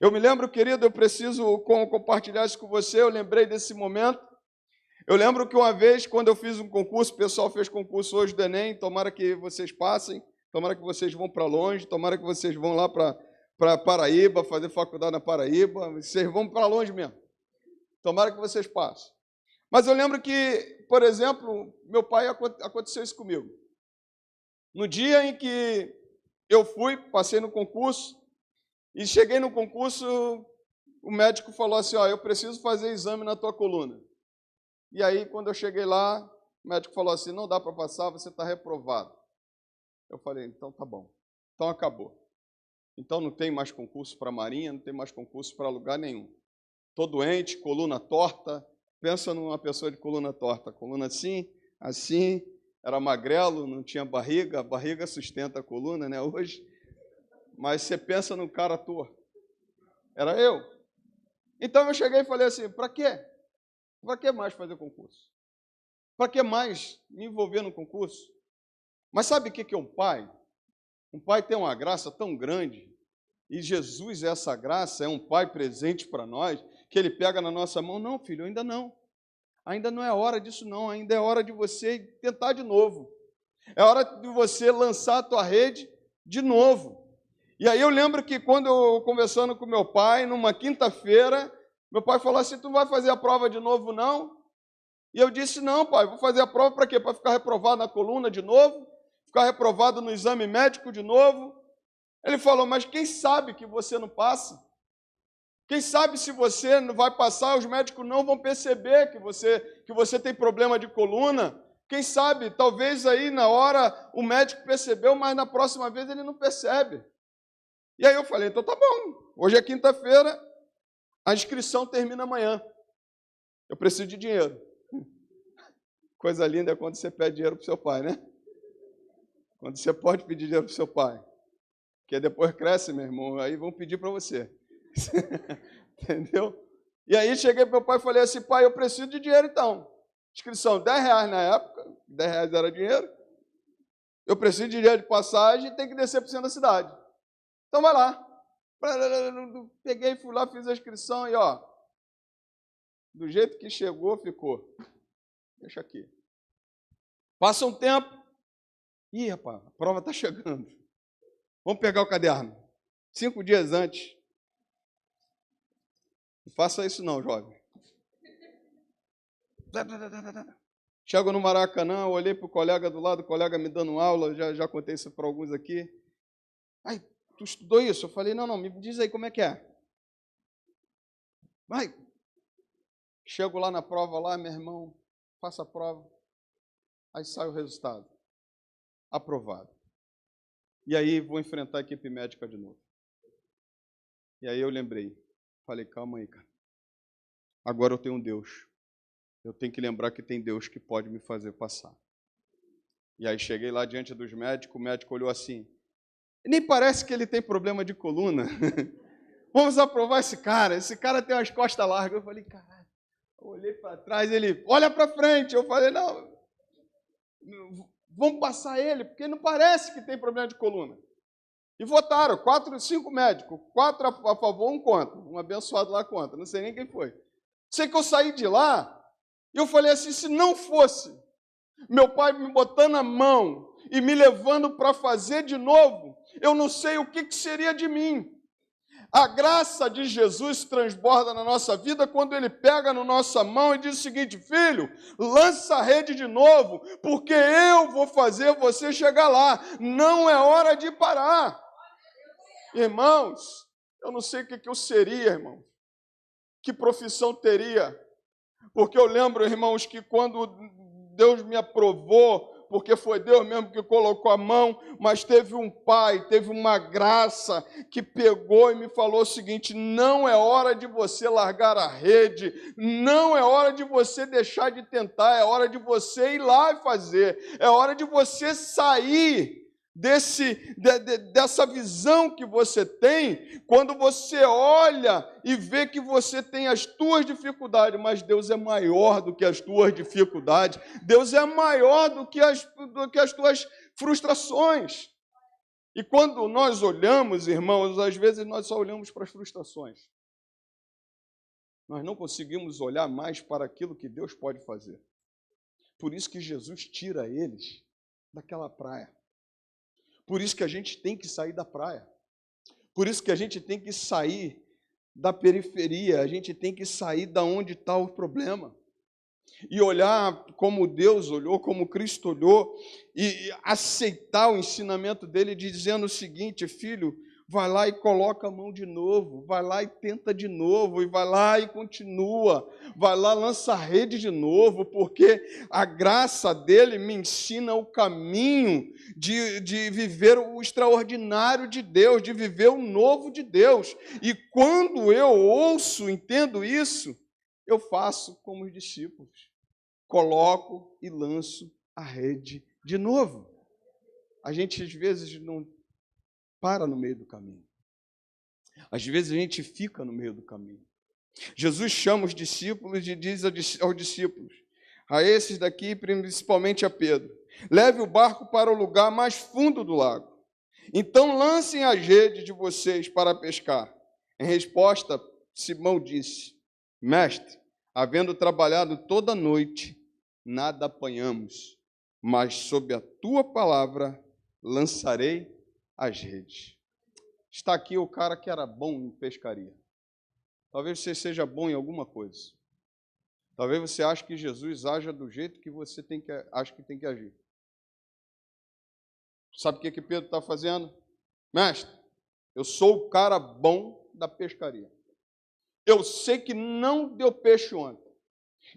Eu me lembro, querido, eu preciso compartilhar isso com você, eu lembrei desse momento. Eu lembro que uma vez, quando eu fiz um concurso, o pessoal fez concurso hoje do Enem, tomara que vocês passem, tomara que vocês vão para longe, tomara que vocês vão lá para Paraíba, fazer faculdade na Paraíba, vocês vão para longe mesmo. Tomara que vocês passem. Mas eu lembro que, por exemplo, meu pai, aconteceu isso comigo. No dia em que eu passei no concurso, e cheguei no concurso, o médico falou assim, eu preciso fazer exame na tua coluna. E aí, quando eu cheguei lá, o médico falou assim, não dá para passar, você está reprovado. Eu falei, então tá bom, então acabou. Então não tem mais concurso para a Marinha, não tem mais concurso para lugar nenhum. Estou doente, coluna torta, pensa numa pessoa de coluna torta, coluna assim, era magrelo, não tinha barriga, a barriga sustenta a coluna, né, hoje. Mas você pensa num cara torto. Era eu. Então eu cheguei e falei assim, para quê? Para que mais fazer concurso? Para que mais me envolver no concurso? Mas sabe o que é um pai? Um pai tem uma graça tão grande, e Jesus é essa graça, é um pai presente para nós, que ele pega na nossa mão, não, filho, ainda não é hora disso não, ainda é hora de você tentar de novo, é hora de você lançar a tua rede de novo. E aí eu lembro que quando eu conversando com meu pai, numa quinta-feira, meu pai falou assim, tu não vai fazer a prova de novo não? E eu disse, não pai, vou fazer a prova para quê? Para ficar reprovado na coluna de novo? Ficar reprovado no exame médico de novo? Ele falou, mas quem sabe que você não passa? Quem sabe se você não vai passar, os médicos não vão perceber que você tem problema de coluna? Quem sabe, talvez aí na hora o médico percebeu, mas na próxima vez ele não percebe. E aí eu falei, então tá bom, hoje é quinta-feira, a inscrição termina amanhã. Eu preciso de dinheiro. Coisa linda é quando você pede dinheiro para o seu pai, né? Quando você pode pedir dinheiro para o seu pai. Porque depois cresce, meu irmão, aí vão pedir para você. Entendeu? E aí cheguei para meu pai e falei assim, pai, eu preciso de dinheiro então. Inscrição, R$10 na época, R$10 era dinheiro. Eu preciso de dinheiro de passagem e tem que descer para o centro da cidade. Então vai lá. Peguei, fui lá, fiz a inscrição e do jeito que chegou, ficou. deixa aqui. Passa um tempo. Ih, rapaz, a prova está chegando. Vamos pegar o caderno. 5 dias antes. Não faça isso não, jovem. Chego no Maracanã, olhei para o colega do lado, o colega me dando aula, já contei isso para alguns aqui. Ai, tu estudou isso? Eu falei, não, me diz aí como é que é. Vai. Chego lá na prova, lá, meu irmão, faço a prova. Aí sai o resultado. Aprovado. E aí vou enfrentar a equipe médica de novo. E aí eu lembrei. Falei, calma aí, cara. Agora eu tenho um Deus. Eu tenho que lembrar que tem Deus que pode me fazer passar. E aí cheguei lá diante dos médicos, o médico olhou assim. Nem parece que ele tem problema de coluna. Vamos aprovar esse cara tem umas costas largas. Eu falei, caralho. Eu olhei para trás, ele, olha para frente. Eu falei, não, vamos passar ele, porque não parece que tem problema de coluna. E votaram, 5 médicos, 4 a favor, 1 contra. Um abençoado lá contra, não sei nem quem foi. Sei que eu saí de lá, e eu falei assim, se não fosse meu pai me botando a mão e me levando para fazer de novo, eu não sei o que seria de mim. A graça de Jesus transborda na nossa vida quando Ele pega na nossa mão e diz o seguinte, filho, lança a rede de novo, porque eu vou fazer você chegar lá. Não é hora de parar. Irmãos, eu não sei o que eu seria, irmão. Que profissão teria? Porque eu lembro, irmãos, que quando Deus me aprovou, porque foi Deus mesmo que colocou a mão, mas teve um pai, teve uma graça que pegou e me falou o seguinte, não é hora de você largar a rede, não é hora de você deixar de tentar, é hora de você ir lá e fazer, é hora de você sair dessa visão que você tem, quando você olha e vê que você tem as tuas dificuldades, mas Deus é maior do que as tuas dificuldades, Deus é maior do que as tuas frustrações. E quando nós olhamos, irmãos, às vezes nós só olhamos para as frustrações. Nós não conseguimos olhar mais para aquilo que Deus pode fazer. Por isso que Jesus tira eles daquela praia. Por isso que a gente tem que sair da praia. Por isso que a gente tem que sair da periferia. A gente tem que sair da onde está o problema. E olhar como Deus olhou, como Cristo olhou, e aceitar o ensinamento dele dizendo o seguinte, filho, vai lá e coloca a mão de novo, vai lá e tenta de novo, e vai lá e continua, vai lá, lança a rede de novo, porque a graça dele me ensina o caminho de viver o extraordinário de Deus, de viver o novo de Deus. E quando eu ouço, entendo isso, eu faço como os discípulos, coloco e lanço a rede de novo. A gente às vezes não para no meio do caminho. Às vezes a gente fica no meio do caminho. Jesus chama os discípulos e diz aos discípulos, a esses daqui, principalmente a Pedro, leve o barco para o lugar mais fundo do lago. Então lancem as redes de vocês para pescar. Em resposta, Simão disse, mestre, havendo trabalhado toda a noite, nada apanhamos, mas sob a tua palavra lançarei as redes. Está aqui o cara que era bom em pescaria. Talvez você seja bom em alguma coisa. Talvez você ache que Jesus haja do jeito que você acha que tem que agir. Sabe o que Pedro está fazendo? Mestre, eu sou o cara bom da pescaria. Eu sei que não deu peixe ontem.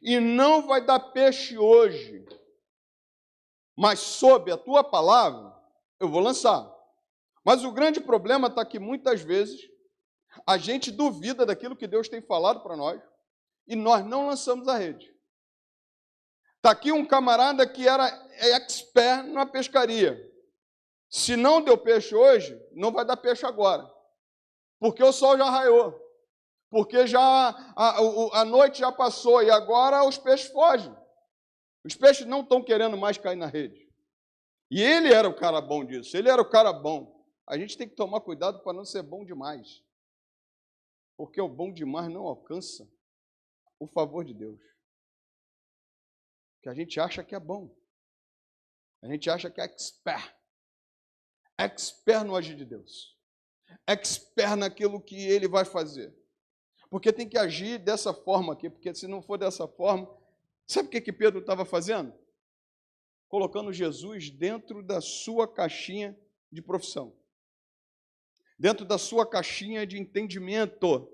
E não vai dar peixe hoje. Mas sob a tua palavra, eu vou lançar. Mas o grande problema está que muitas vezes a gente duvida daquilo que Deus tem falado para nós e nós não lançamos a rede. Está aqui um camarada que era expert na pescaria. Se não deu peixe hoje, não vai dar peixe agora. Porque o sol já raiou. Porque já a noite já passou e agora os peixes fogem. Os peixes não estão querendo mais cair na rede. E ele era o cara bom disso, ele era o cara bom. A gente tem que tomar cuidado para não ser bom demais. Porque o bom demais não alcança o favor de Deus. que a gente acha que é bom. A gente acha que é expert. Expert no agir de Deus. Expert naquilo que Ele vai fazer. Porque tem que agir dessa forma aqui, porque se não for dessa forma... Sabe o que Pedro estava fazendo? Colocando Jesus dentro da sua caixinha de profissão. Dentro da sua caixinha de entendimento.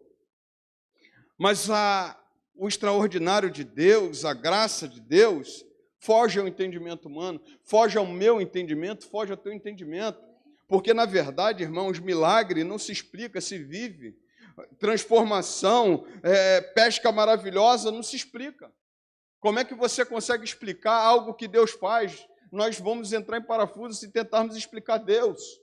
Mas o extraordinário de Deus, a graça de Deus, foge ao entendimento humano, foge ao meu entendimento, foge ao teu entendimento. Porque, na verdade, irmãos, milagre não se explica, se vive. Transformação, pesca maravilhosa não se explica. Como é que você consegue explicar algo que Deus faz? Nós vamos entrar em parafuso se tentarmos explicar Deus.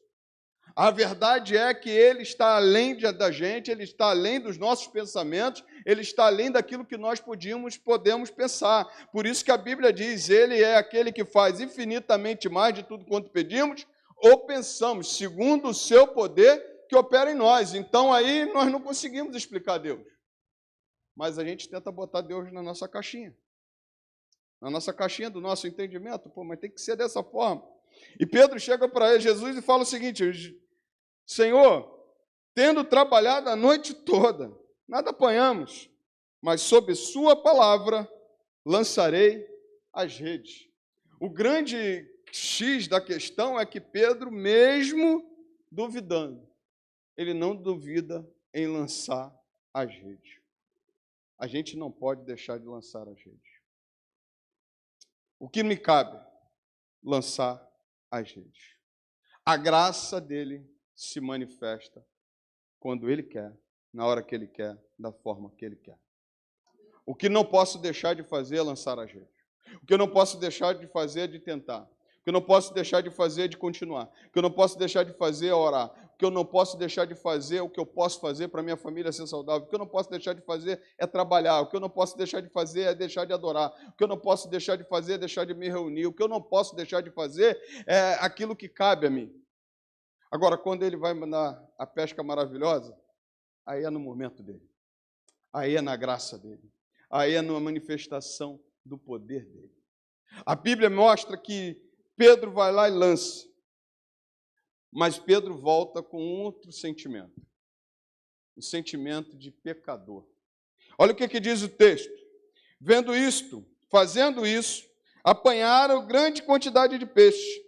A verdade é que Ele está além da gente, Ele está além dos nossos pensamentos, Ele está além daquilo que nós podemos pensar. Por isso que a Bíblia diz, Ele é aquele que faz infinitamente mais de tudo quanto pedimos ou pensamos, segundo o seu poder que opera em nós. Então aí nós não conseguimos explicar Deus. Mas a gente tenta botar Deus na nossa caixinha. Na nossa caixinha do nosso entendimento. Pô, mas tem que ser dessa forma. E Pedro chega para Jesus e fala o seguinte: Senhor, tendo trabalhado a noite toda, nada apanhamos, mas sob sua palavra lançarei as redes. O grande X da questão é que Pedro, mesmo duvidando, ele não duvida em lançar as redes. A gente não pode deixar de lançar as redes. O que me cabe? Lançar as redes. A graça dele se manifesta quando ele quer, na hora que ele quer, da forma que ele quer. O que não posso deixar de fazer é lançar as redes. O que eu não posso deixar de fazer é de tentar. O que eu não posso deixar de fazer é de continuar. O que eu não posso deixar de fazer é orar. O que eu não posso deixar de fazer é o que eu posso fazer para minha família ser saudável. O que eu não posso deixar de fazer é trabalhar. O que eu não posso deixar de fazer é deixar de adorar. O que eu não posso deixar de fazer é deixar de me reunir. O que eu não posso deixar de fazer é aquilo que cabe a mim. Agora, quando ele vai mandar a pesca maravilhosa, aí é no momento dele. Aí é na graça dele. Aí é numa manifestação do poder dele. A Bíblia mostra que Pedro vai lá e lança. Mas Pedro volta com outro sentimento. O sentimento de pecador. Olha o que diz o texto. Vendo isto, fazendo isso, apanharam grande quantidade de peixe,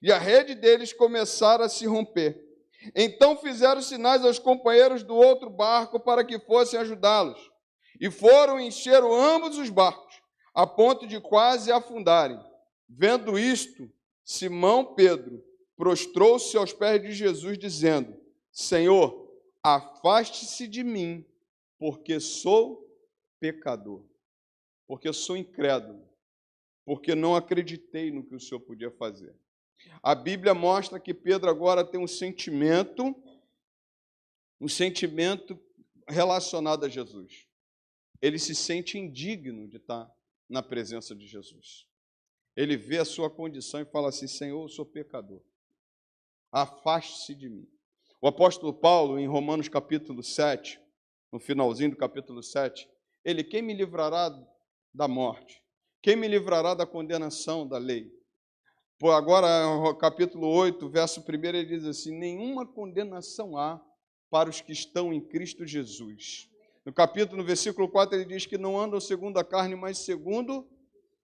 e a rede deles começara a se romper. Então fizeram sinais aos companheiros do outro barco para que fossem ajudá-los. E foram e encheram ambos os barcos, a ponto de quase afundarem. Vendo isto, Simão Pedro prostrou-se aos pés de Jesus, dizendo: Senhor, afaste-se de mim, porque sou pecador, porque sou incrédulo, porque não acreditei no que o Senhor podia fazer. A Bíblia mostra que Pedro agora tem um sentimento relacionado a Jesus. Ele se sente indigno de estar na presença de Jesus. Ele vê a sua condição e fala assim: Senhor, eu sou pecador. Afaste-se de mim. O apóstolo Paulo, em Romanos capítulo 7, no finalzinho do capítulo 7, quem me livrará da morte? Quem me livrará da condenação da lei? Por agora, capítulo 8, verso 1, ele diz assim: nenhuma condenação há para os que estão em Cristo Jesus. No versículo 4, ele diz que não andam segundo a carne, mas segundo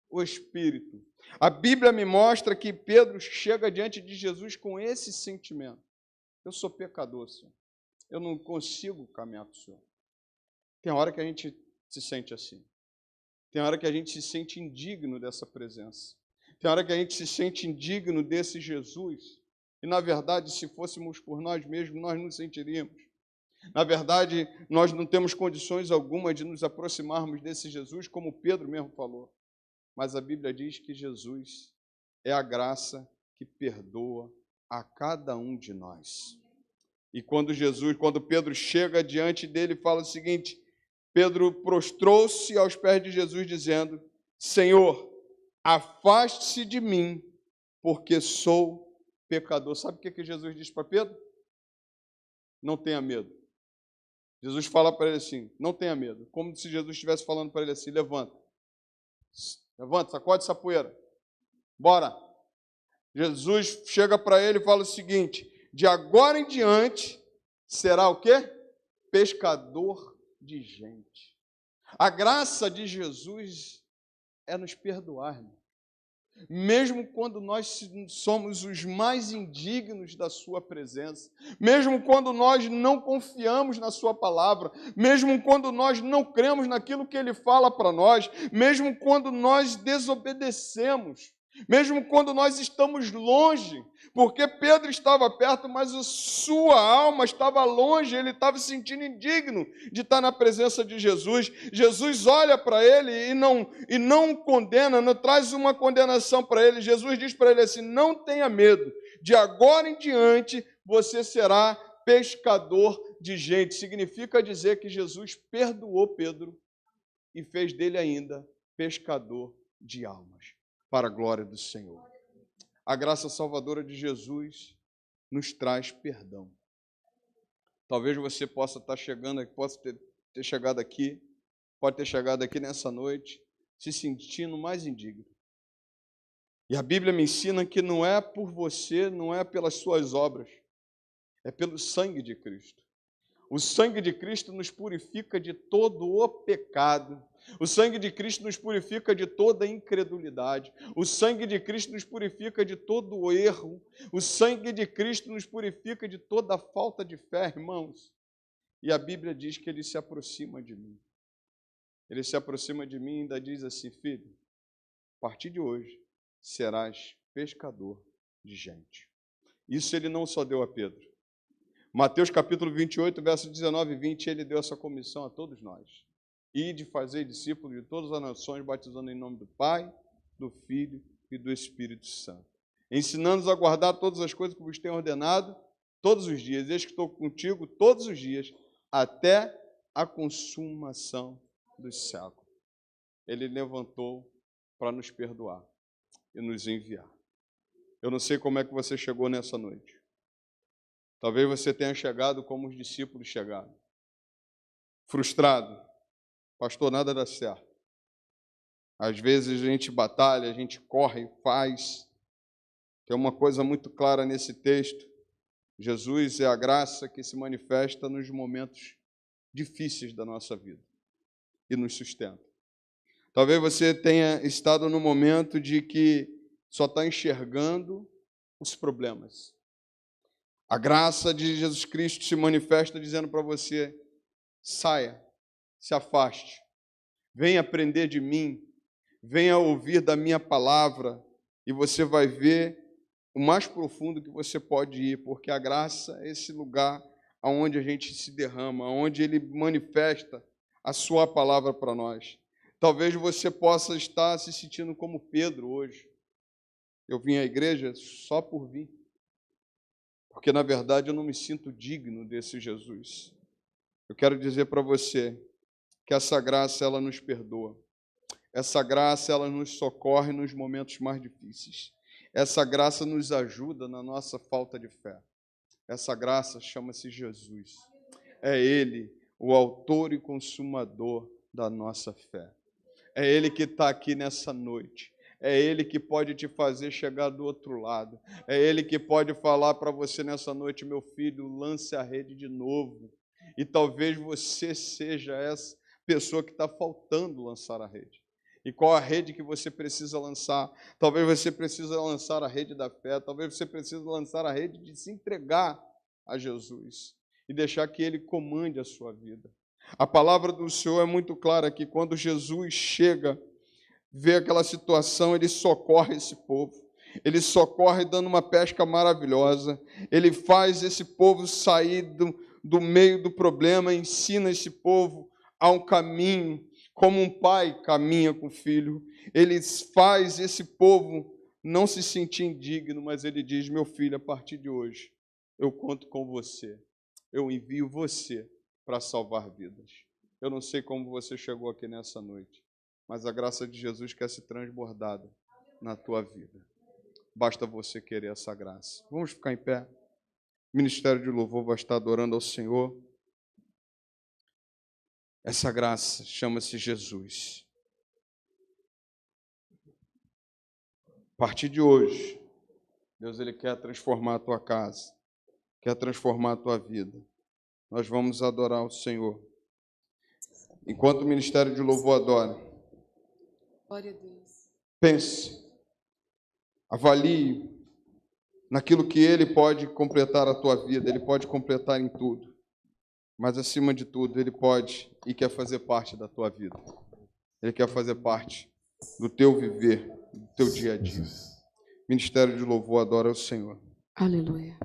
o Espírito. A Bíblia me mostra que Pedro chega diante de Jesus com esse sentimento. Eu sou pecador, Senhor. Eu não consigo caminhar com o Senhor. Tem hora que a gente se sente assim. Tem hora que a gente se sente indigno dessa presença. Tem hora que a gente se sente indigno desse Jesus. E, na verdade, se fôssemos por nós mesmos, nós nos sentiríamos. Na verdade, nós não temos condições alguma de nos aproximarmos desse Jesus, como Pedro mesmo falou. Mas a Bíblia diz que Jesus é a graça que perdoa a cada um de nós. E quando Pedro chega diante dele, fala o seguinte: Pedro prostrou-se aos pés de Jesus, dizendo: Senhor, afaste-se de mim, porque sou pecador. Sabe o que Jesus diz para Pedro? Não tenha medo. Jesus fala para ele assim: não tenha medo. Como se Jesus estivesse falando para ele assim: levanta. Levanta, sacode essa poeira. Bora. Jesus chega para ele e fala o seguinte: de agora em diante será o quê? Pescador de gente. A graça de Jesus é nos perdoar, irmão. Mesmo quando nós somos os mais indignos da sua presença, mesmo quando nós não confiamos na sua palavra, mesmo quando nós não cremos naquilo que ele fala para nós, mesmo quando nós desobedecemos, mesmo quando nós estamos longe, porque Pedro estava perto, mas a sua alma estava longe, ele estava se sentindo indigno de estar na presença de Jesus. Jesus olha para ele e não condena, não traz uma condenação para ele. Jesus diz para ele assim: não tenha medo, de agora em diante você será pescador de gente. Significa dizer que Jesus perdoou Pedro e fez dele ainda pescador de almas, para a glória do Senhor. A graça salvadora de Jesus nos traz perdão. Talvez você possa estar chegando, possa ter chegado aqui, pode ter chegado aqui nessa noite, se sentindo mais indigno. E a Bíblia me ensina que não é por você, não é pelas suas obras, é pelo sangue de Cristo. O sangue de Cristo nos purifica de todo o pecado. O sangue de Cristo nos purifica de toda incredulidade. O sangue de Cristo nos purifica de todo o erro. O sangue de Cristo nos purifica de toda a falta de fé, irmãos. E a Bíblia diz que ele se aproxima de mim. Ele se aproxima de mim e ainda diz assim: filho, a partir de hoje serás pescador de gente. Isso ele não só deu a Pedro. Mateus capítulo 28, versos 19 e 20, ele deu essa comissão a todos nós. E de fazer discípulos de todas as nações, batizando em nome do Pai, do Filho e do Espírito Santo, ensinando-os a guardar todas as coisas que vos tenho ordenado todos os dias. Eis que estou contigo todos os dias, até a consumação dos séculos. Ele levantou para nos perdoar e nos enviar. Eu não sei como é que você chegou nessa noite. Talvez você tenha chegado como os discípulos chegaram. Frustrado. Pastor, nada dá certo. Às vezes a gente batalha, a gente corre, faz. Tem uma coisa muito clara nesse texto. Jesus é a graça que se manifesta nos momentos difíceis da nossa vida e nos sustenta. Talvez você tenha estado no momento de que só está enxergando os problemas. A graça de Jesus Cristo se manifesta dizendo para você: saia, se afaste, venha aprender de mim, venha ouvir da minha palavra, e você vai ver o mais profundo que você pode ir, porque a graça é esse lugar onde a gente se derrama, onde ele manifesta a sua palavra para nós. Talvez você possa estar se sentindo como Pedro hoje. Eu vim à igreja só por vir. Porque, na verdade, eu não me sinto digno desse Jesus. Eu quero dizer para você que essa graça, ela nos perdoa. Essa graça, ela nos socorre nos momentos mais difíceis. Essa graça nos ajuda na nossa falta de fé. Essa graça chama-se Jesus. É Ele, o autor e consumador da nossa fé. É Ele que está aqui nessa noite. É Ele que pode te fazer chegar do outro lado. É Ele que pode falar para você nessa noite: meu filho, lance a rede de novo. E talvez você seja essa pessoa que está faltando lançar a rede. E qual a rede que você precisa lançar? Talvez você precise lançar a rede da fé. Talvez você precise lançar a rede de se entregar a Jesus e deixar que Ele comande a sua vida. A palavra do Senhor é muito clara que quando Jesus chega, vê aquela situação, ele socorre esse povo. Ele socorre dando uma pesca maravilhosa. Ele faz esse povo sair do meio do problema, ensina esse povo a um caminho, como um pai caminha com o filho. Ele faz esse povo não se sentir indigno, mas ele diz: meu filho, a partir de hoje, eu conto com você. Eu envio você para salvar vidas. Eu não sei como você chegou aqui nessa noite, mas a graça de Jesus quer ser transbordada na tua vida. Basta você querer essa graça. Vamos ficar em pé. O Ministério de Louvor vai estar adorando ao Senhor. Essa graça chama-se Jesus. partir de hoje, Deus, Ele quer transformar a tua casa, quer transformar a tua vida. Nós vamos adorar o Senhor. Enquanto o Ministério de Louvor adora, Glória a Deus. pense, avalie naquilo que Ele pode completar a tua vida, Ele pode completar em tudo, mas acima de tudo, Ele pode e quer fazer parte da tua vida. Ele quer fazer parte do teu viver, do teu dia a dia. Ministério de Louvor adora o Senhor. Aleluia.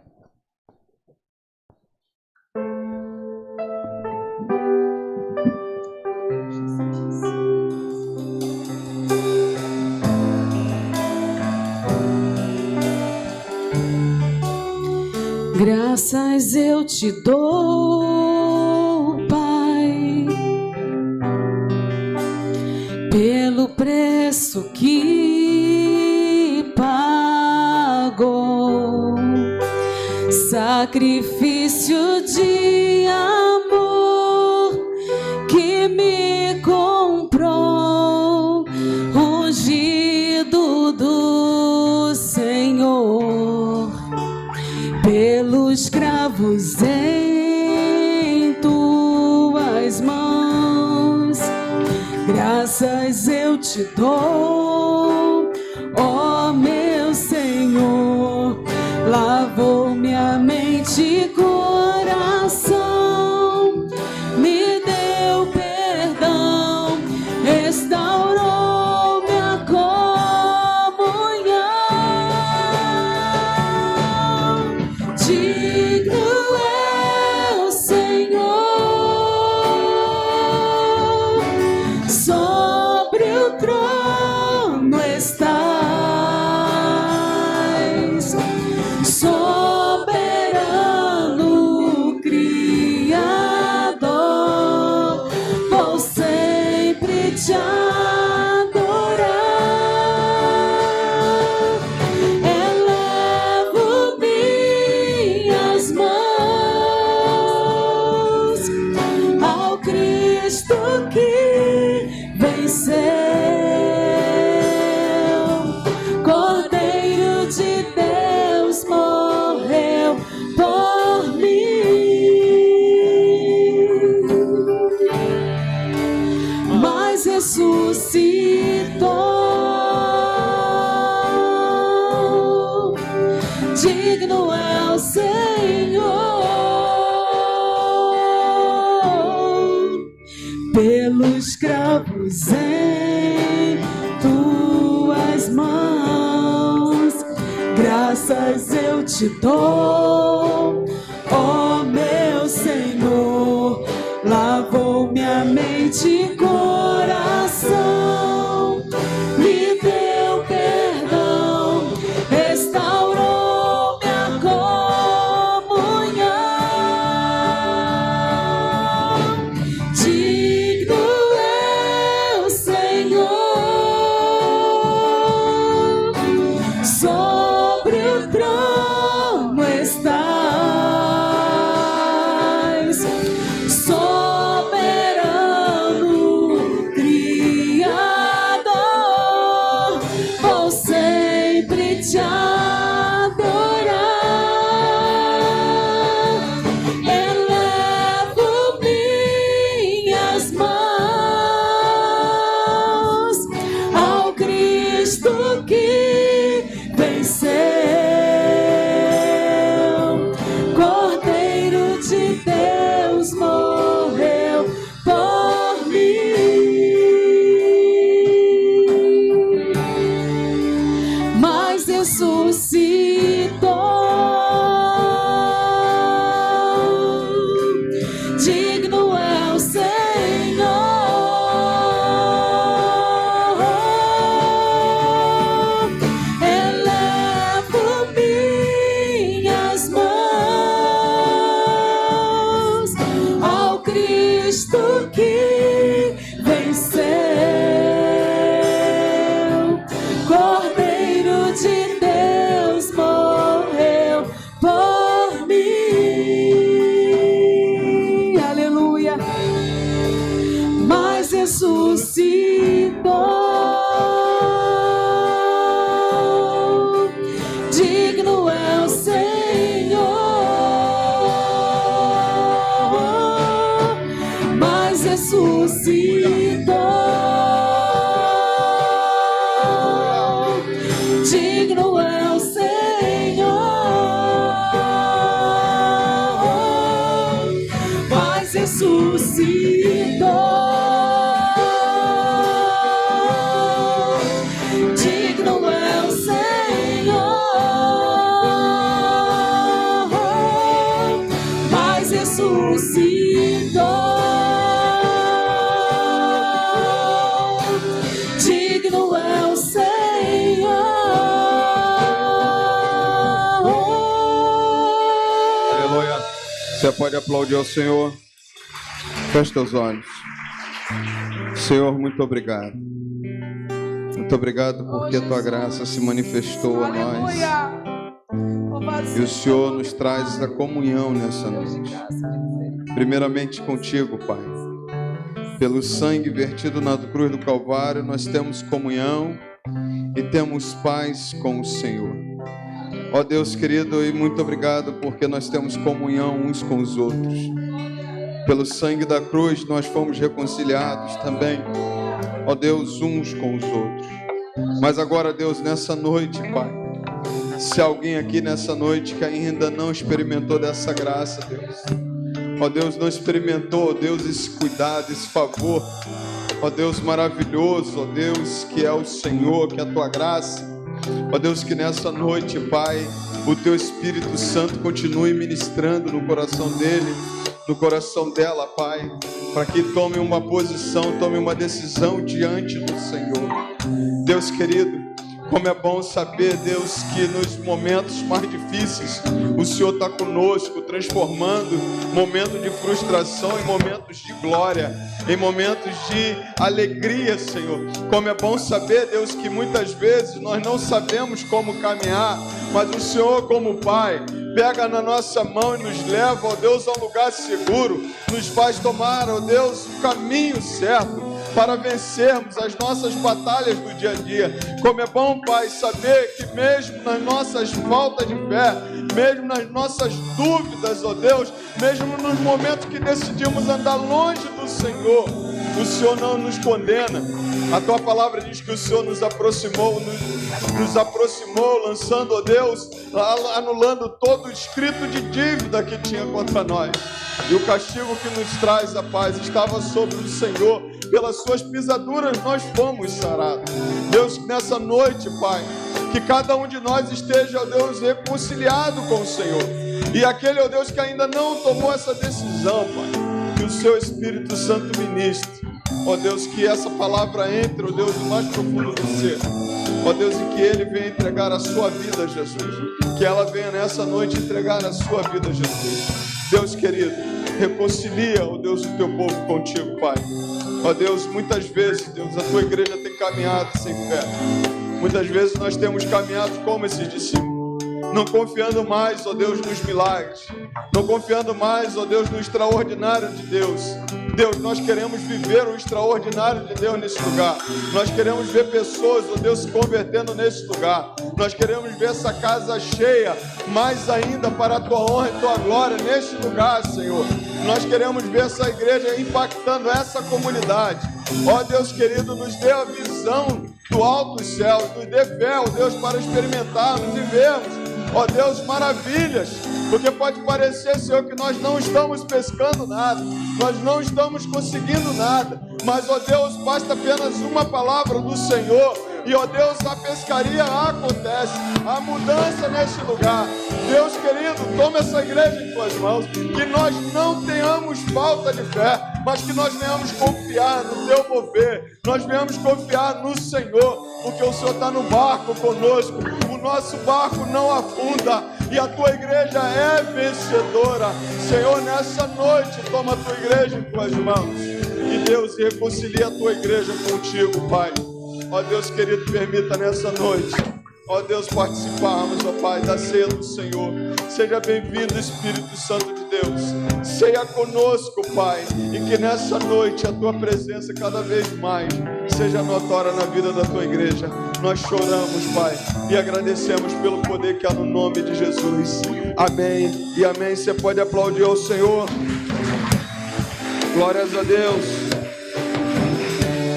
Graças eu te dou, Pai, pelo preço que pagou, sacrifício de amor que me comprou, ungido do Senhor, pelos cravos em tuas mãos. Graças eu te dou, ó meu Senhor, lavou minha mente e coração, me deu perdão, restaurou minha comunhão. Digno é o Senhor, sobre o trono estás, soberano Criador, vou sempre te adorar. Elevo minhas mãos ao Cristo que venceu, Cordeiro de Deus morreu por mim, mas ressuscitou. Digno é o Senhor, pelos cravos em tuas mãos. Graças eu te dou, ó meu Senhor, lavou minha mente e coração, me deu perdão, restaurou minha comunhão. Digno é o Senhor, sobre o trono está, ressuscitou. Digno é o Senhor, mas ressuscitou. Digno é o Senhor, mas ressuscitou. Digno é o Senhor. Aleluia. Você pode aplaudir ao Senhor. Feche teus olhos. Senhor, muito obrigado. Muito obrigado porque a tua graça se manifestou a nós. E o Senhor nos traz a comunhão nessa noite. Primeiramente contigo, Pai. Pelo sangue vertido na cruz do Calvário, nós temos comunhão e temos paz com o Senhor. Ó Deus querido, e muito obrigado porque nós temos comunhão uns com os outros. Pelo sangue da cruz nós fomos reconciliados também, ó Deus, uns com os outros. Mas agora, Deus, nessa noite, Pai, se alguém aqui nessa noite que ainda não experimentou dessa graça, Deus, ó Deus, não experimentou, ó Deus, esse cuidado, esse favor, ó Deus maravilhoso, ó Deus, que é o Senhor, que é a tua graça, ó Deus, que nessa noite, Pai, o teu Espírito Santo continue ministrando no coração dele, no coração dela, Pai, para que tome uma posição, tome uma decisão diante do Senhor. Deus querido, como é bom saber, Deus, que nos momentos mais difíceis o Senhor está conosco, transformando momentos de frustração em momentos de glória, em momentos de alegria, Senhor. Como é bom saber, Deus, que muitas vezes nós não sabemos como caminhar, mas o Senhor, como Pai, pega na nossa mão e nos leva, ó Deus, a um lugar seguro, nos faz tomar, ó Deus, o caminho certo para vencermos as nossas batalhas do dia a dia. Como é bom, Pai, saber que mesmo nas nossas faltas de fé, mesmo nas nossas dúvidas, ó Deus, mesmo nos momentos que decidimos andar longe do Senhor, o Senhor não nos condena. A tua palavra diz que o Senhor nos aproximou, lançando, ó Deus, anulando todo o escrito de dívida que tinha contra nós. E o castigo que nos traz a paz estava sobre o Senhor. Pelas suas pisaduras nós fomos sarados. Deus, nessa noite, Pai, que cada um de nós esteja, ó Deus, reconciliado com o Senhor. E aquele, ó Deus, que ainda não tomou essa decisão, Pai, que o seu Espírito Santo ministre. Ó Deus, que essa palavra entre, ó Deus, no mais profundo do ser. Ó Deus, e que Ele venha entregar a sua vida a Jesus. Que ela venha nessa noite entregar a sua vida a Jesus. Deus querido, reconcilia, ó Deus, o teu povo contigo, Pai. Ó Deus, muitas vezes, Deus, a tua igreja tem caminhado sem fé. Muitas vezes nós temos caminhado como esses discípulos, não confiando mais, ó Deus, nos milagres, não confiando mais, ó Deus, no extraordinário de Deus. Deus, nós queremos viver o extraordinário de Deus nesse lugar. Nós queremos ver pessoas, ó Deus, se convertendo nesse lugar. Nós queremos ver essa casa cheia, mais ainda para a tua honra e tua glória neste lugar, Senhor. Nós queremos ver essa igreja impactando essa comunidade. Ó Deus querido, nos dê a visão do alto dos céus, nos dê fé, ó Deus, para experimentarmos e vermos, ó Deus, maravilhas. Porque pode parecer, Senhor, que nós não estamos pescando nada, nós não estamos conseguindo nada, mas, ó Deus, basta apenas uma palavra do Senhor e, ó Deus, a pescaria acontece, a mudança neste lugar. Deus querido, toma essa igreja em tuas mãos, que nós não tenhamos falta de fé, mas que nós venhamos confiar no teu mover, nós venhamos confiar no Senhor, porque o Senhor está no barco conosco, o nosso barco não afunda e a tua igreja é vencedora. Senhor, nessa noite, toma a tua igreja em tuas mãos e Deus reconcilia a tua igreja contigo, Pai. Ó Deus querido, permita nessa noite, ó Deus, participarmos, ó Pai, da ceia do Senhor. Seja bem-vindo, Espírito Santo de Deus. Ceia conosco, Pai, e que nessa noite a tua presença cada vez mais seja notória na vida da tua igreja. Nós choramos, Pai, e agradecemos pelo poder que há no nome de Jesus. Amém e amém. Você pode aplaudir ao Senhor. Glórias a Deus.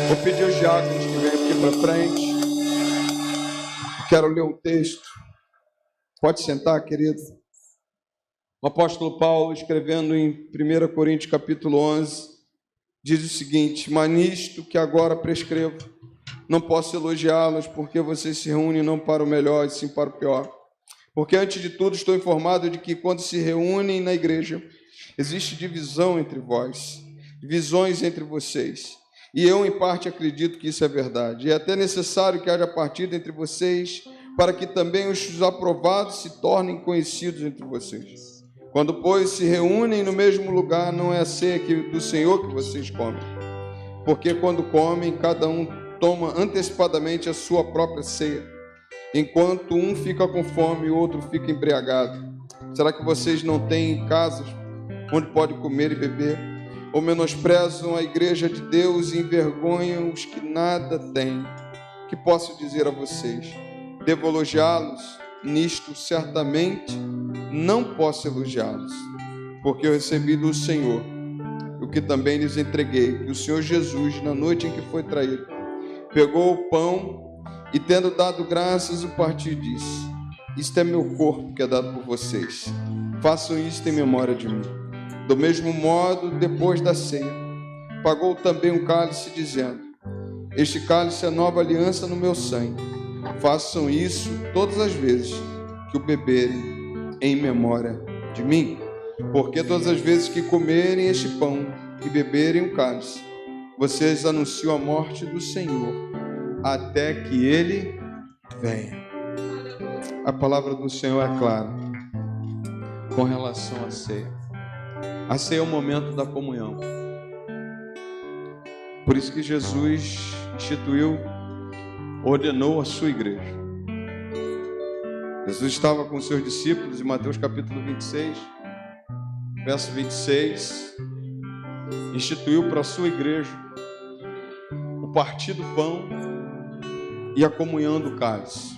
Vou pedir aos diáconos que venham aqui para frente. Quero ler um texto. Pode sentar, querido. O apóstolo Paulo, escrevendo em 1 Coríntios capítulo 11, diz o seguinte: mas nisto que agora prescrevo, não posso elogiá-los, porque vocês se reúnem não para o melhor, e sim para o pior. Porque, antes de tudo, estou informado de que, quando se reúnem na igreja, existe divisão entre vós, divisões entre vocês. E eu, em parte, acredito que isso é verdade. E é até necessário que haja partida entre vocês, para que também os desaprovados se tornem conhecidos entre vocês. Quando, pois, se reúnem no mesmo lugar, não é a ceia do Senhor que vocês comem. Porque, quando comem, cada um toma antecipadamente a sua própria ceia, enquanto um fica com fome e o outro fica embriagado. Será que vocês não têm casas onde pode comer e beber? Ou menosprezam a igreja de Deus e envergonham os que nada têm? Que posso dizer a vocês? Devo elogiá-los? Nisto certamente não posso elogiá-los, porque eu recebi do Senhor o que também lhes entreguei, que o Senhor Jesus, na noite em que foi traído, pegou o pão e, tendo dado graças, o partiu e disse: isto é meu corpo que é dado por vocês. Façam isto em memória de mim. Do mesmo modo, depois da ceia, pagou também um cálice, dizendo: este cálice é a nova aliança no meu sangue. Façam isso todas as vezes que o beberem em memória de mim. Porque todas as vezes que comerem este pão e beberem o cálice, vocês anunciam a morte do Senhor até que Ele venha. A palavra do Senhor é clara com relação à ceia. A ceia é o momento da comunhão. Por isso que Jesus instituiu, ordenou a sua igreja. Jesus estava com os seus discípulos em Mateus capítulo 26, verso 26, instituiu para a sua igreja o partir do pão e a comunhão do cálice,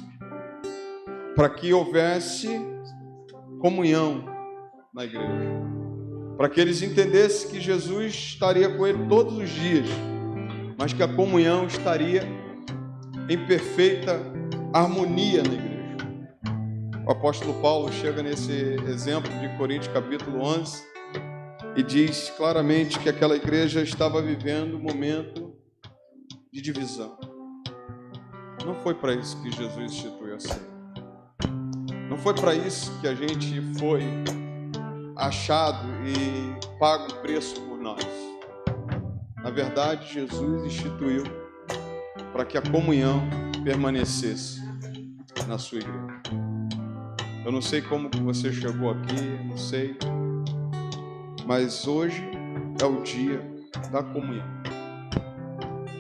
para que houvesse comunhão na igreja, para que eles entendessem que Jesus estaria com ele todos os dias, mas que a comunhão estaria em perfeita harmonia na igreja. O apóstolo Paulo chega nesse exemplo de Coríntios capítulo 11 e diz claramente que aquela igreja estava vivendo um momento de divisão. Não foi para isso que Jesus instituiu a ceia. Não foi para isso que a gente foi achado e pago o preço por nós. Na verdade, Jesus instituiu para que a comunhão permanecesse na sua igreja. Eu não sei como que você chegou aqui, não sei, mas hoje é o dia da comunhão.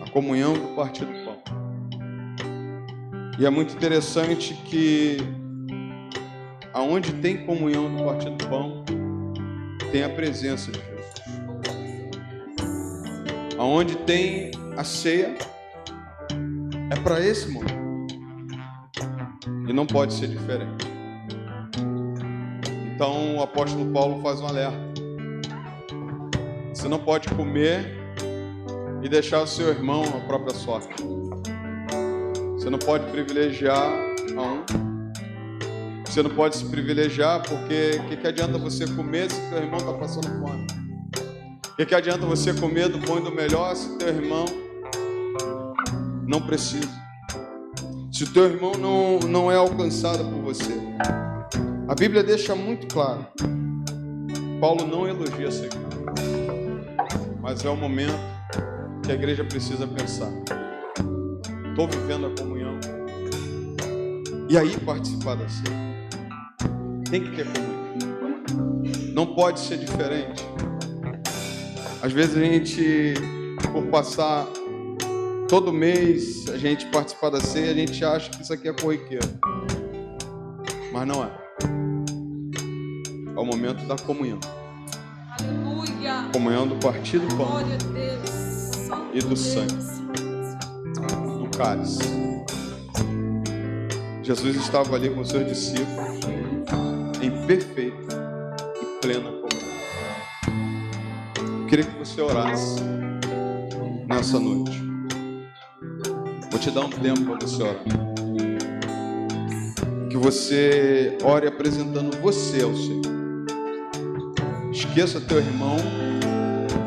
A comunhão do partir do pão. E é muito interessante que aonde tem comunhão do partir do pão, tem a presença de Jesus. Aonde tem a ceia, é para esse momento. E não pode ser diferente. Então o apóstolo Paulo faz um alerta. Você não pode comer e deixar o seu irmão à própria sorte. Você não pode privilegiar a um. Você não pode se privilegiar, porque o que adianta você comer se teu irmão está passando fome? O que adianta você comer do bom e do melhor se teu irmão não precisa? Se o teu irmão não é alcançado por você? A Bíblia deixa muito claro. Paulo não elogia essa igreja, mas é o momento que a igreja precisa pensar. Estou vivendo a comunhão. E aí participar da ceia. Tem que ter comunhão. Não pode ser diferente. Às vezes a gente, por passar todo mês, a gente participar da ceia, a gente acha que isso aqui é corriqueiro. Mas não é. É o momento da comunhão. Aleluia. Comunhão do partir do pão. Glória a Deus. E do sangue. Do cálice. Jesus estava ali com seus discípulos em perfeita e plena comunhão. Eu queria que você orasse nessa noite. te dar um tempo para você orar. Que você ore apresentando você ao Senhor. Esqueça teu irmão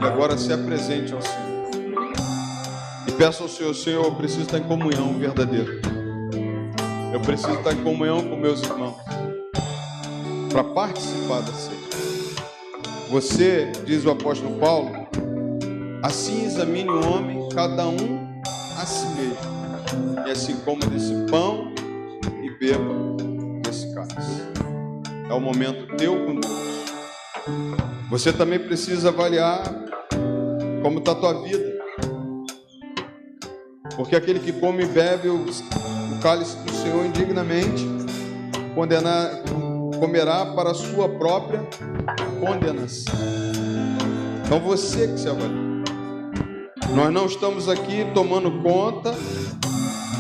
e agora se apresente ao Senhor. E peça ao Senhor: Senhor, eu preciso estar em comunhão verdadeira. Eu preciso estar em comunhão com meus irmãos para participar da ceia. Você, diz o apóstolo Paulo, assim examine o homem, cada um a si mesmo, e assim coma desse pão e beba desse cálice. É o momento teu com Deus. Você também precisa avaliar como está a tua vida, porque aquele que come e bebe o cálice do Senhor indignamente comerá para a sua própria condenação. Então você que se avalia. Nós não estamos aqui tomando conta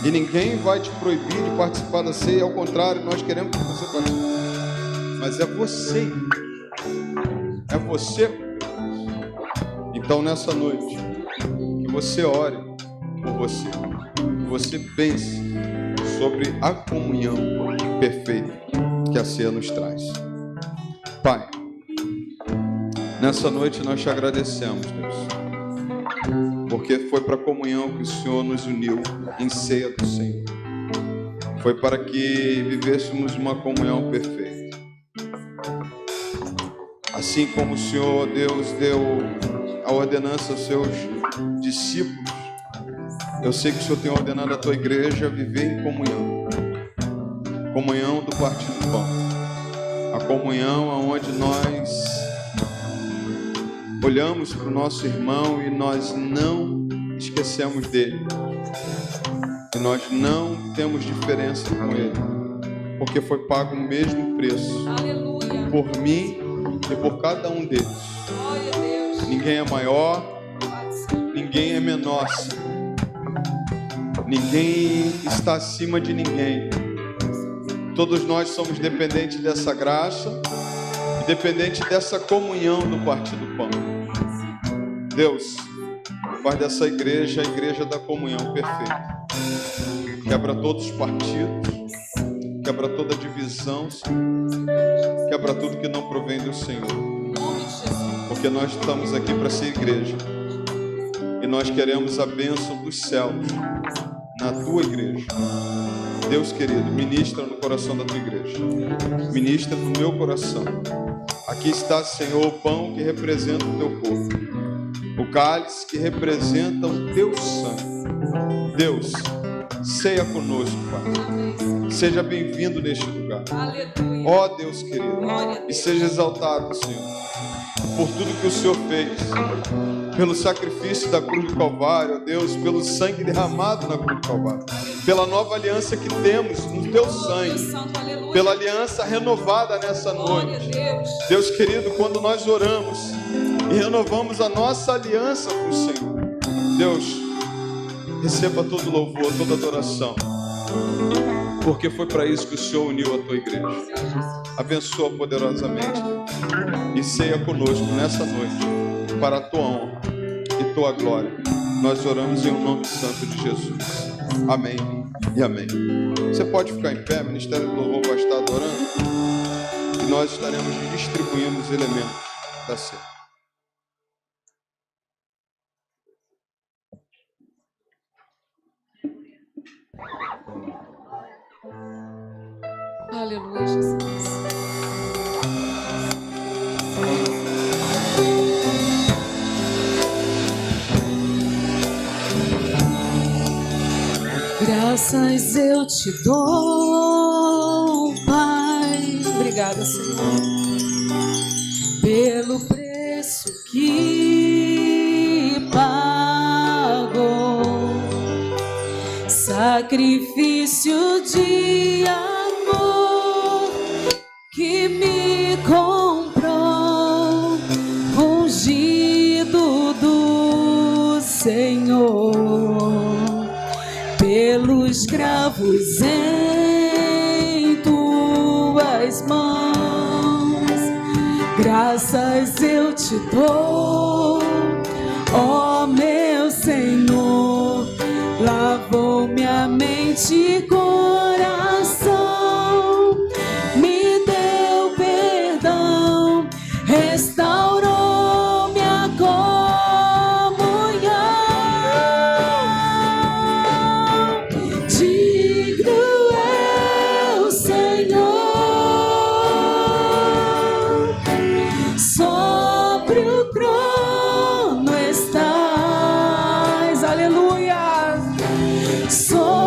e ninguém vai te proibir de participar da ceia. Ao contrário, nós queremos que você participe. Mas é você. É você. Então nessa noite, que você ore por você. Que você pense sobre a comunhão perfeita que a ceia nos traz. Pai, nessa noite nós te agradecemos, Deus, porque foi para a comunhão que o Senhor nos uniu em ceia do Senhor. Foi para que vivêssemos uma comunhão perfeita. Assim como o Senhor, Deus, deu a ordenança aos seus discípulos, eu sei que o Senhor tem ordenado a tua igreja a viver em comunhão. Comunhão do partir do pão. A comunhão onde nós olhamos para o nosso irmão e nós não esquecemos dele. E nós não temos diferença com ele. Porque foi pago o mesmo preço. Aleluia. Por mim e por cada um deles. Glória a Deus. Ninguém é maior, ninguém é menor. Ninguém está acima de ninguém. Todos nós somos dependentes dessa graça e dependentes dessa comunhão do partir do pão. Deus, faz dessa igreja a igreja da comunhão perfeita. Quebra todos os partidos, quebra toda divisão, quebra tudo que não provém do Senhor. Porque nós estamos aqui para ser igreja e nós queremos a bênção dos céus na tua igreja. Deus querido, ministra no coração da tua igreja. Ministra no meu coração. Aqui está, Senhor, o pão que representa o teu corpo. O cálice que representa o teu sangue. Deus, ceia conosco, Pai. Seja bem-vindo neste lugar. Ó Deus querido, e seja exaltado, Senhor, por tudo que o Senhor fez. Pelo sacrifício da cruz do Calvário, ó Deus, pelo sangue derramado na cruz do Calvário, pela nova aliança que temos no teu sangue, pela aliança renovada nessa noite. Deus querido, quando nós oramos e renovamos a nossa aliança com o Senhor, Deus, receba todo louvor, toda adoração, porque foi para isso que o Senhor uniu a tua igreja. Abençoa poderosamente e ceia conosco nessa noite, para a tua honra e tua glória. Nós oramos em nome santo de Jesus. Amém e amém. Você pode ficar em pé, o Ministério do Louvor vai estar adorando e nós estaremos distribuindo os elementos da ceia. Aleluia, Jesus. Graças eu te dou, Pai. Obrigada, Senhor, pelo preço que pagou, sacrifício de amor que me comprou, ungido do Senhor. Pelos cravos em tuas mãos, graças eu te dou, ó meu Senhor, lava lavou minha mente e coração, me deu perdão, restaurou minha comunhão. Digno é o Senhor, sobre o trono estás, aleluia, soberano,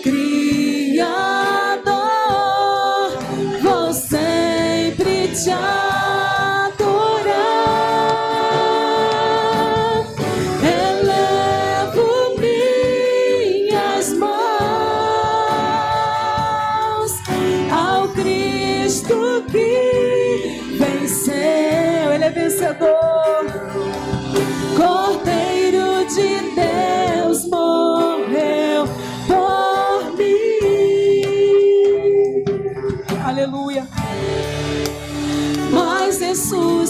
Criador, vou sempre te adorar, elevo minhas mãos ao Cristo que venceu, Ele é vencedor, Cordeiro de Deus morreu por mim, aleluia, mas ressuscitou,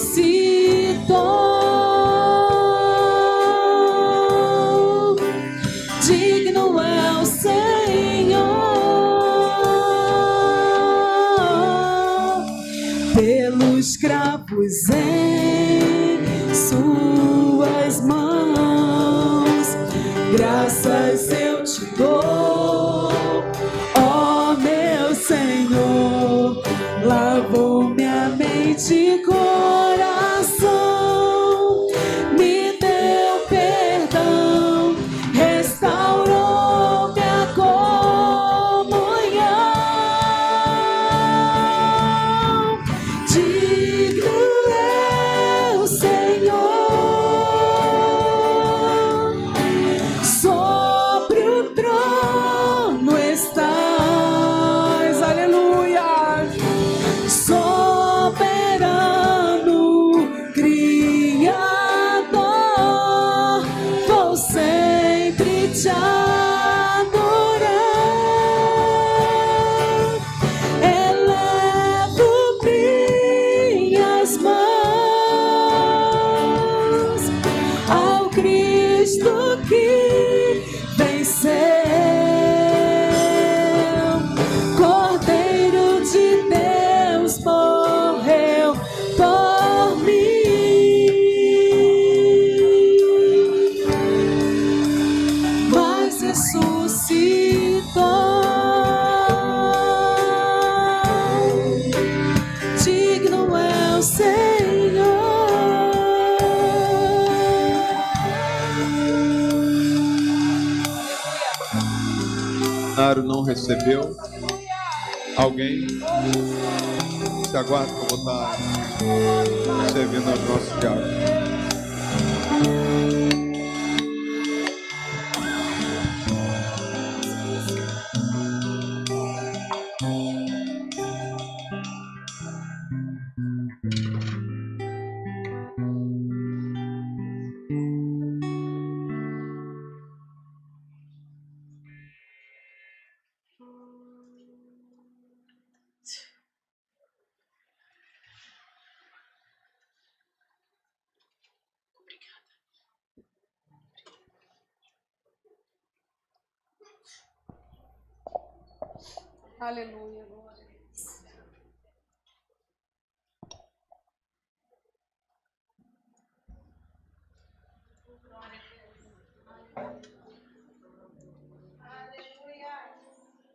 digno é o Senhor, pelos cravos em suas mãos, graças eu te dou, ó meu Senhor, lavou minha mente e coração, me deu perdão, restaurou minha comunhão. Digno é o Senhor, sobre o trono estás, aleluia, soberano, Criador, vou sempre te adorar, elevo minhas mãos ao Cristo que venceu, Cordeiro de Deus morreu por mim, mas ressuscitou, digno é o Senhor. Não recebeu? Alguém? Se aguarda que eu vou estar servindo aos nossos diáconos. Aleluia, glória a Deus.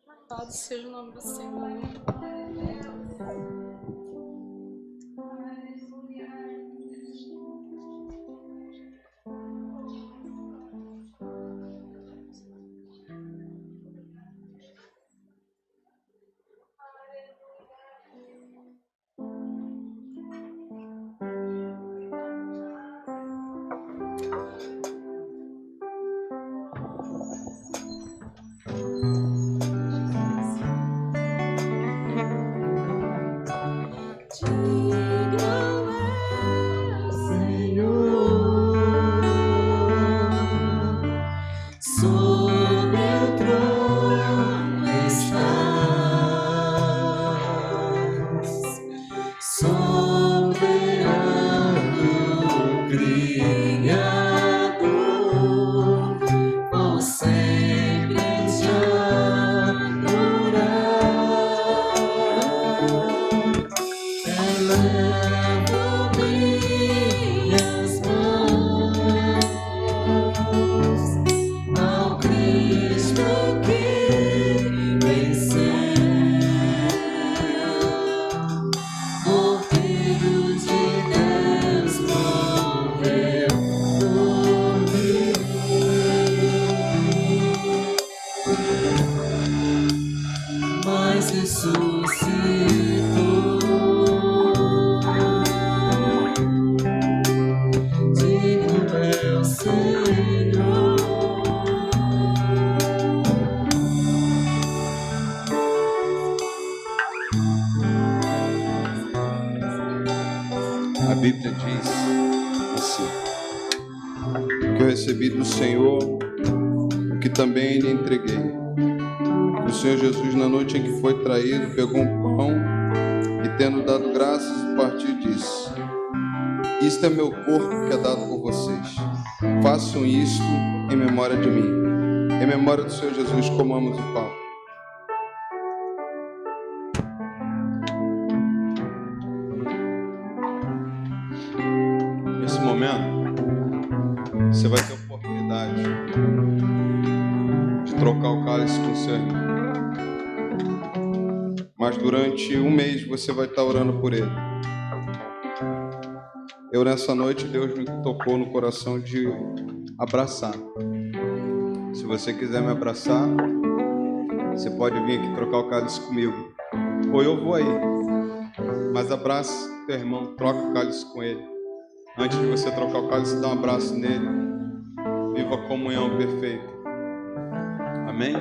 Louvado seja o nome do Senhor. Criador, A Bíblia diz assim: que eu recebi do Senhor, o que também lhe entreguei. O Senhor Jesus, na noite em que foi traído, pegou um pão e, tendo dado graças, partiu e disse: isto é meu corpo que é dado por vocês. Façam isto em memória de mim. Em memória do Senhor Jesus, comamos o pão. Nesse momento, você vai ter a oportunidade de trocar o cálice com o seu irmão. Mas durante um mês você vai estar orando por ele. Eu, nessa noite, Deus me tocou no coração de abraçar. Se você quiser me abraçar, você pode vir aqui trocar o cálice comigo. Ou eu vou aí. Mas abrace teu irmão, troca o cálice com ele. Antes de você trocar o cálice, dá um abraço nele. Viva a comunhão perfeita. Amém?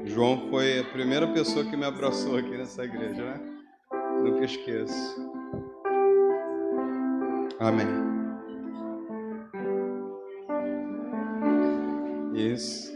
João foi a primeira pessoa que me abraçou aqui nessa igreja, né? Nunca esqueço. Amém. Isso.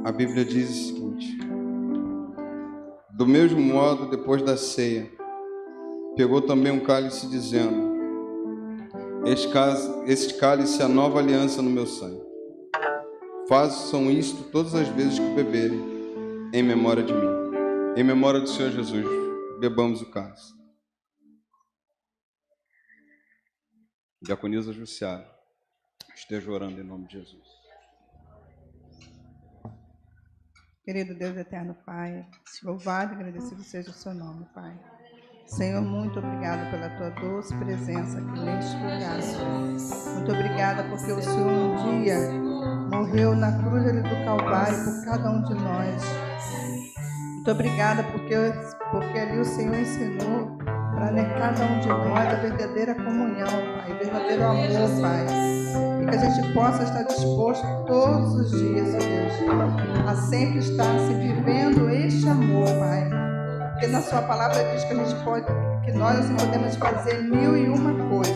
A Bíblia diz o seguinte: do mesmo modo, depois da ceia, pegou também um cálice, dizendo: este cálice é a nova aliança no meu sangue. Façam isto todas as vezes que beberem, em memória de mim. Em memória do Senhor Jesus, bebamos o cálice. Diaconisa Jussiara, esteja orando em nome de Jesus. Querido Deus eterno Pai, louvado e agradecido seja o seu nome, Pai. Senhor, muito obrigada pela tua doce presença aqui neste lugar. Muito obrigada porque o Senhor um dia morreu na cruz do Calvário por cada um de nós. Muito obrigada porque ali o Senhor ensinou para cada um de nós a verdadeira comunhão, Pai, o verdadeiro amor, Pai. E que a gente possa estar disposto todos os dias, Senhor Deus, a sempre estar vivendo este amor, Pai. Porque na sua palavra diz que nós assim podemos fazer 1001 coisa.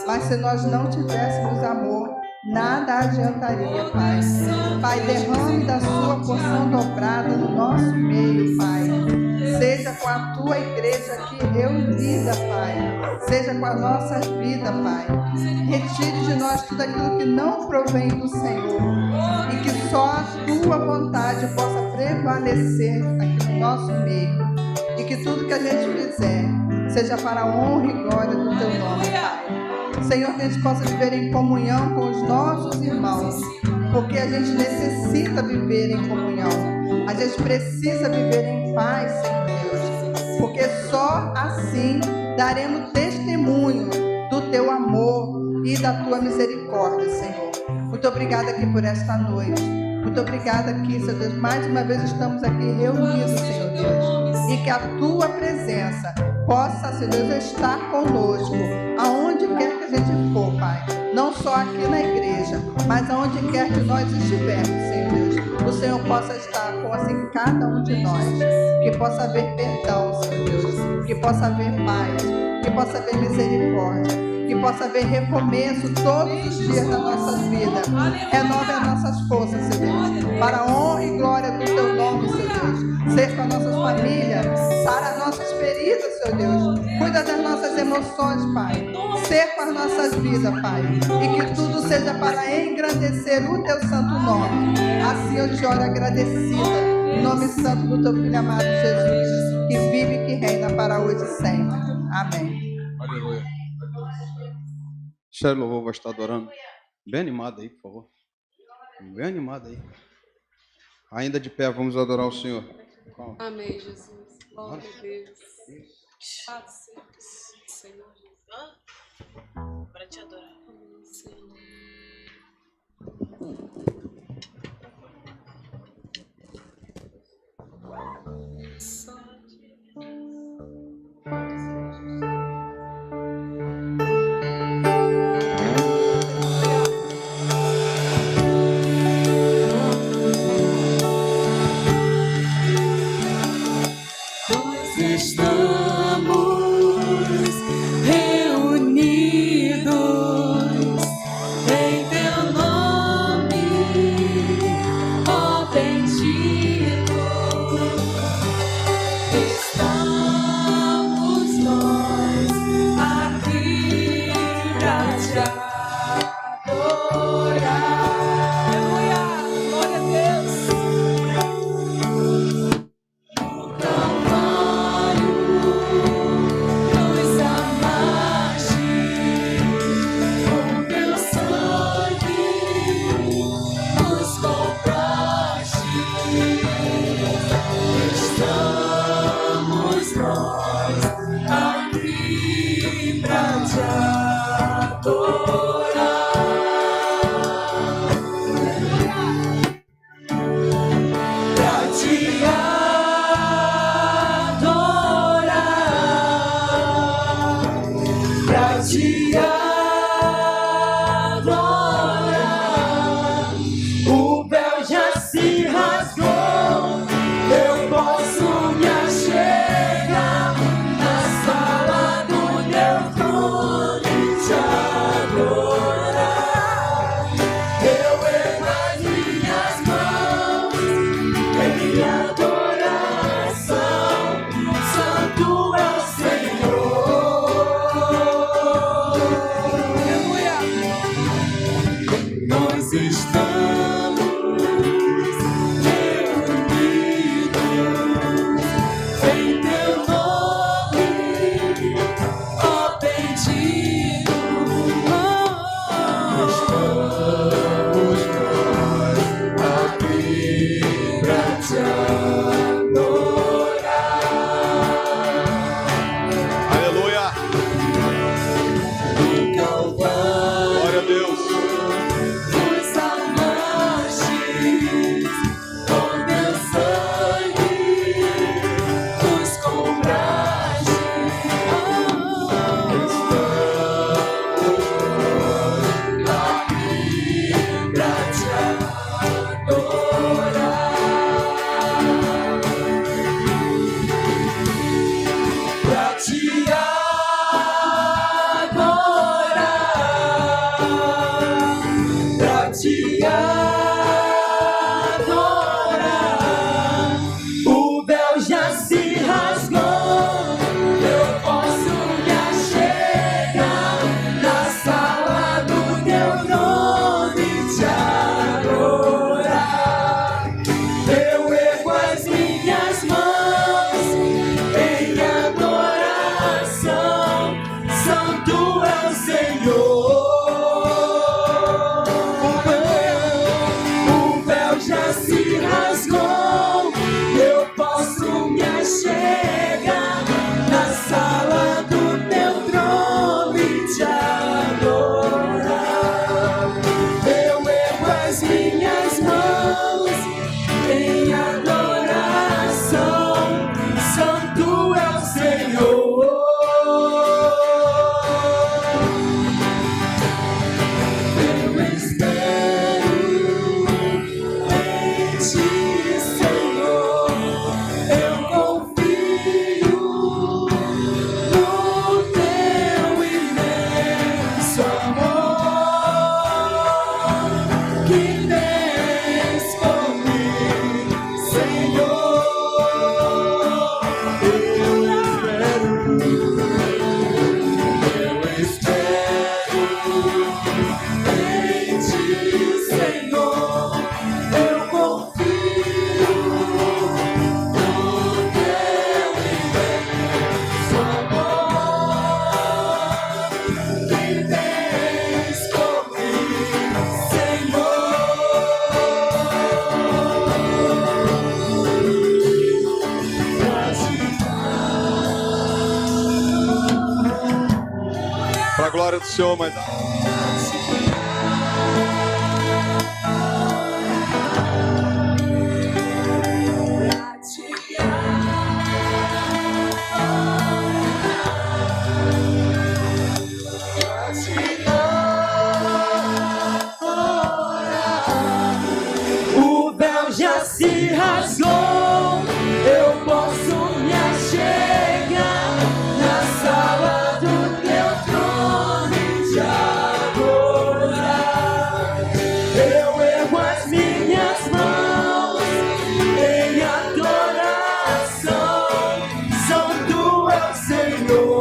Mas se nós não tivéssemos amor, nada adiantaria, Pai. Pai, derrame da sua porção dobrada no nosso meio, Pai. Seja com a tua igreja aqui reunida, Pai. Seja com a nossa vida, Pai. Retire de nós tudo aquilo que não provém do Senhor. E que só a tua vontade possa prevalecer aqui no nosso meio. E que tudo que a gente fizer seja para a honra e glória do teu nome, Pai. Senhor, que a gente possa viver em comunhão com os nossos irmãos. Porque a gente necessita viver em comunhão. A gente precisa viver em paz, Senhor Deus. Porque só assim daremos testemunho do teu amor e da tua misericórdia, Senhor. Muito obrigada aqui por esta noite. Muito obrigada aqui, Senhor Deus. Mais uma vez estamos aqui reunidos, Senhor Deus. E que a tua presença possa, Senhor Deus, estar conosco, aonde quer que a gente for, Pai. Não só aqui na igreja, mas aonde quer que nós estivermos, Senhor Deus. O Senhor possa estar com assim cada um de nós. Que possa haver perdão, Senhor Deus. Que possa haver paz. que possa haver misericórdia, que possa haver recomeço todos os dias das nossas vidas. Renove as nossas forças, Senhor Deus, para a honra e glória do Teu nome, Senhor Deus. Ser com as nossas famílias, sara as nossas feridas, Senhor Deus. Cuida das nossas emoções, Pai. Ser com as nossas vidas, Pai. E que tudo seja para engrandecer o Teu santo nome. Assim eu te oro agradecida, em nome santo do Teu Filho amado Jesus, que vive e que reina para hoje e sempre. Amém. Aleluia. Ministério Louvor vai estar adorando. Bem animado aí, por favor. Bem animado aí. Ainda de pé, vamos adorar o Senhor. Amém, Jesus. Glória a Deus. Paz, Senhor Jesus. Para te adorar. Senhor. Estamos a glória do Senhor mais O véu já se rasgou, eu posso me achegar na sala do teu trono e te adorar. Eu ergo as minhas mãos em adoração, santo é o Senhor.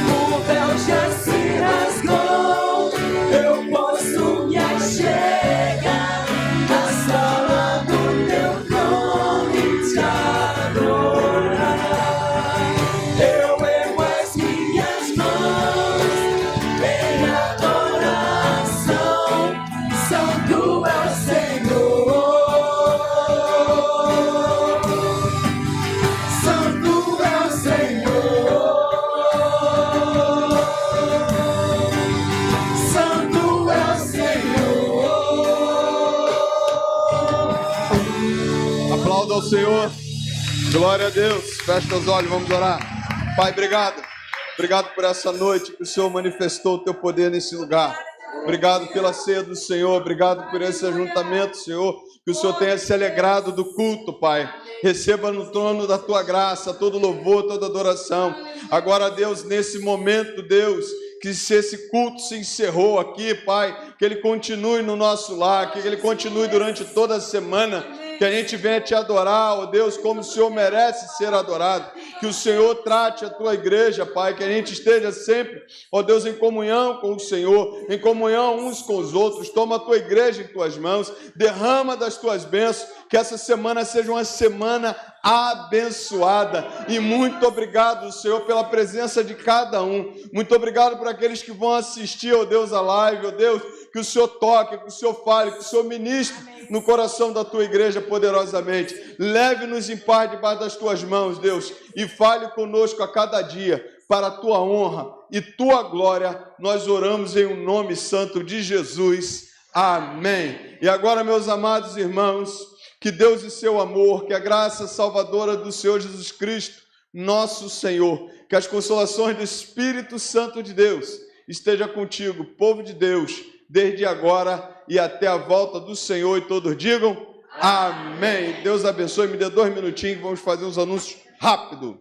O véu já se rasgou, eu posso me achegar na sala do teu trono e te adorar. Eu ergo as minhas mãos em adoração, santo é o Senhor. Santo é o Senhor. Santo é o Senhor. Aplauda ao Senhor. Glória a Deus. Fecha os olhos, vamos orar. Pai, obrigado. Obrigado por essa noite que o Senhor manifestou o teu poder nesse lugar. Obrigado pela ceia do Senhor. Obrigado por esse ajuntamento, Senhor. Que o Senhor tenha se alegrado do culto, Pai. Receba no trono da tua graça todo louvor, toda adoração. Agora, Deus, nesse momento, Deus, que se esse culto se encerrou aqui, Pai, que ele continue no nosso lar, que ele continue durante toda a semana, que a gente venha te adorar, ó Deus, como o Senhor merece ser adorado, que o Senhor trate a tua igreja, Pai, que a gente esteja sempre, ó Deus, em comunhão com o Senhor, em comunhão uns com os outros. Toma a tua igreja em tuas mãos, derrama das tuas bênçãos, que essa semana seja uma semana abençoada. E muito obrigado, Senhor, pela presença de cada um. Muito obrigado por aqueles que vão assistir, ó Deus, a live, ó Deus, que o Senhor toque, que o Senhor fale, que o Senhor ministre no coração da tua igreja poderosamente. Leve-nos em paz debaixo das tuas mãos, Deus, e fale conosco a cada dia, para a tua honra e tua glória. Nós oramos em um nome santo de Jesus. Amém. E agora, meus amados irmãos, que Deus e seu amor, que a graça salvadora do Senhor Jesus Cristo, nosso Senhor, que as consolações do Espírito Santo de Deus esteja contigo, povo de Deus, desde agora e até a volta do Senhor. E todos digam amém. Deus abençoe. Me dê 2 minutinhos, vamos fazer uns anúncios rápido.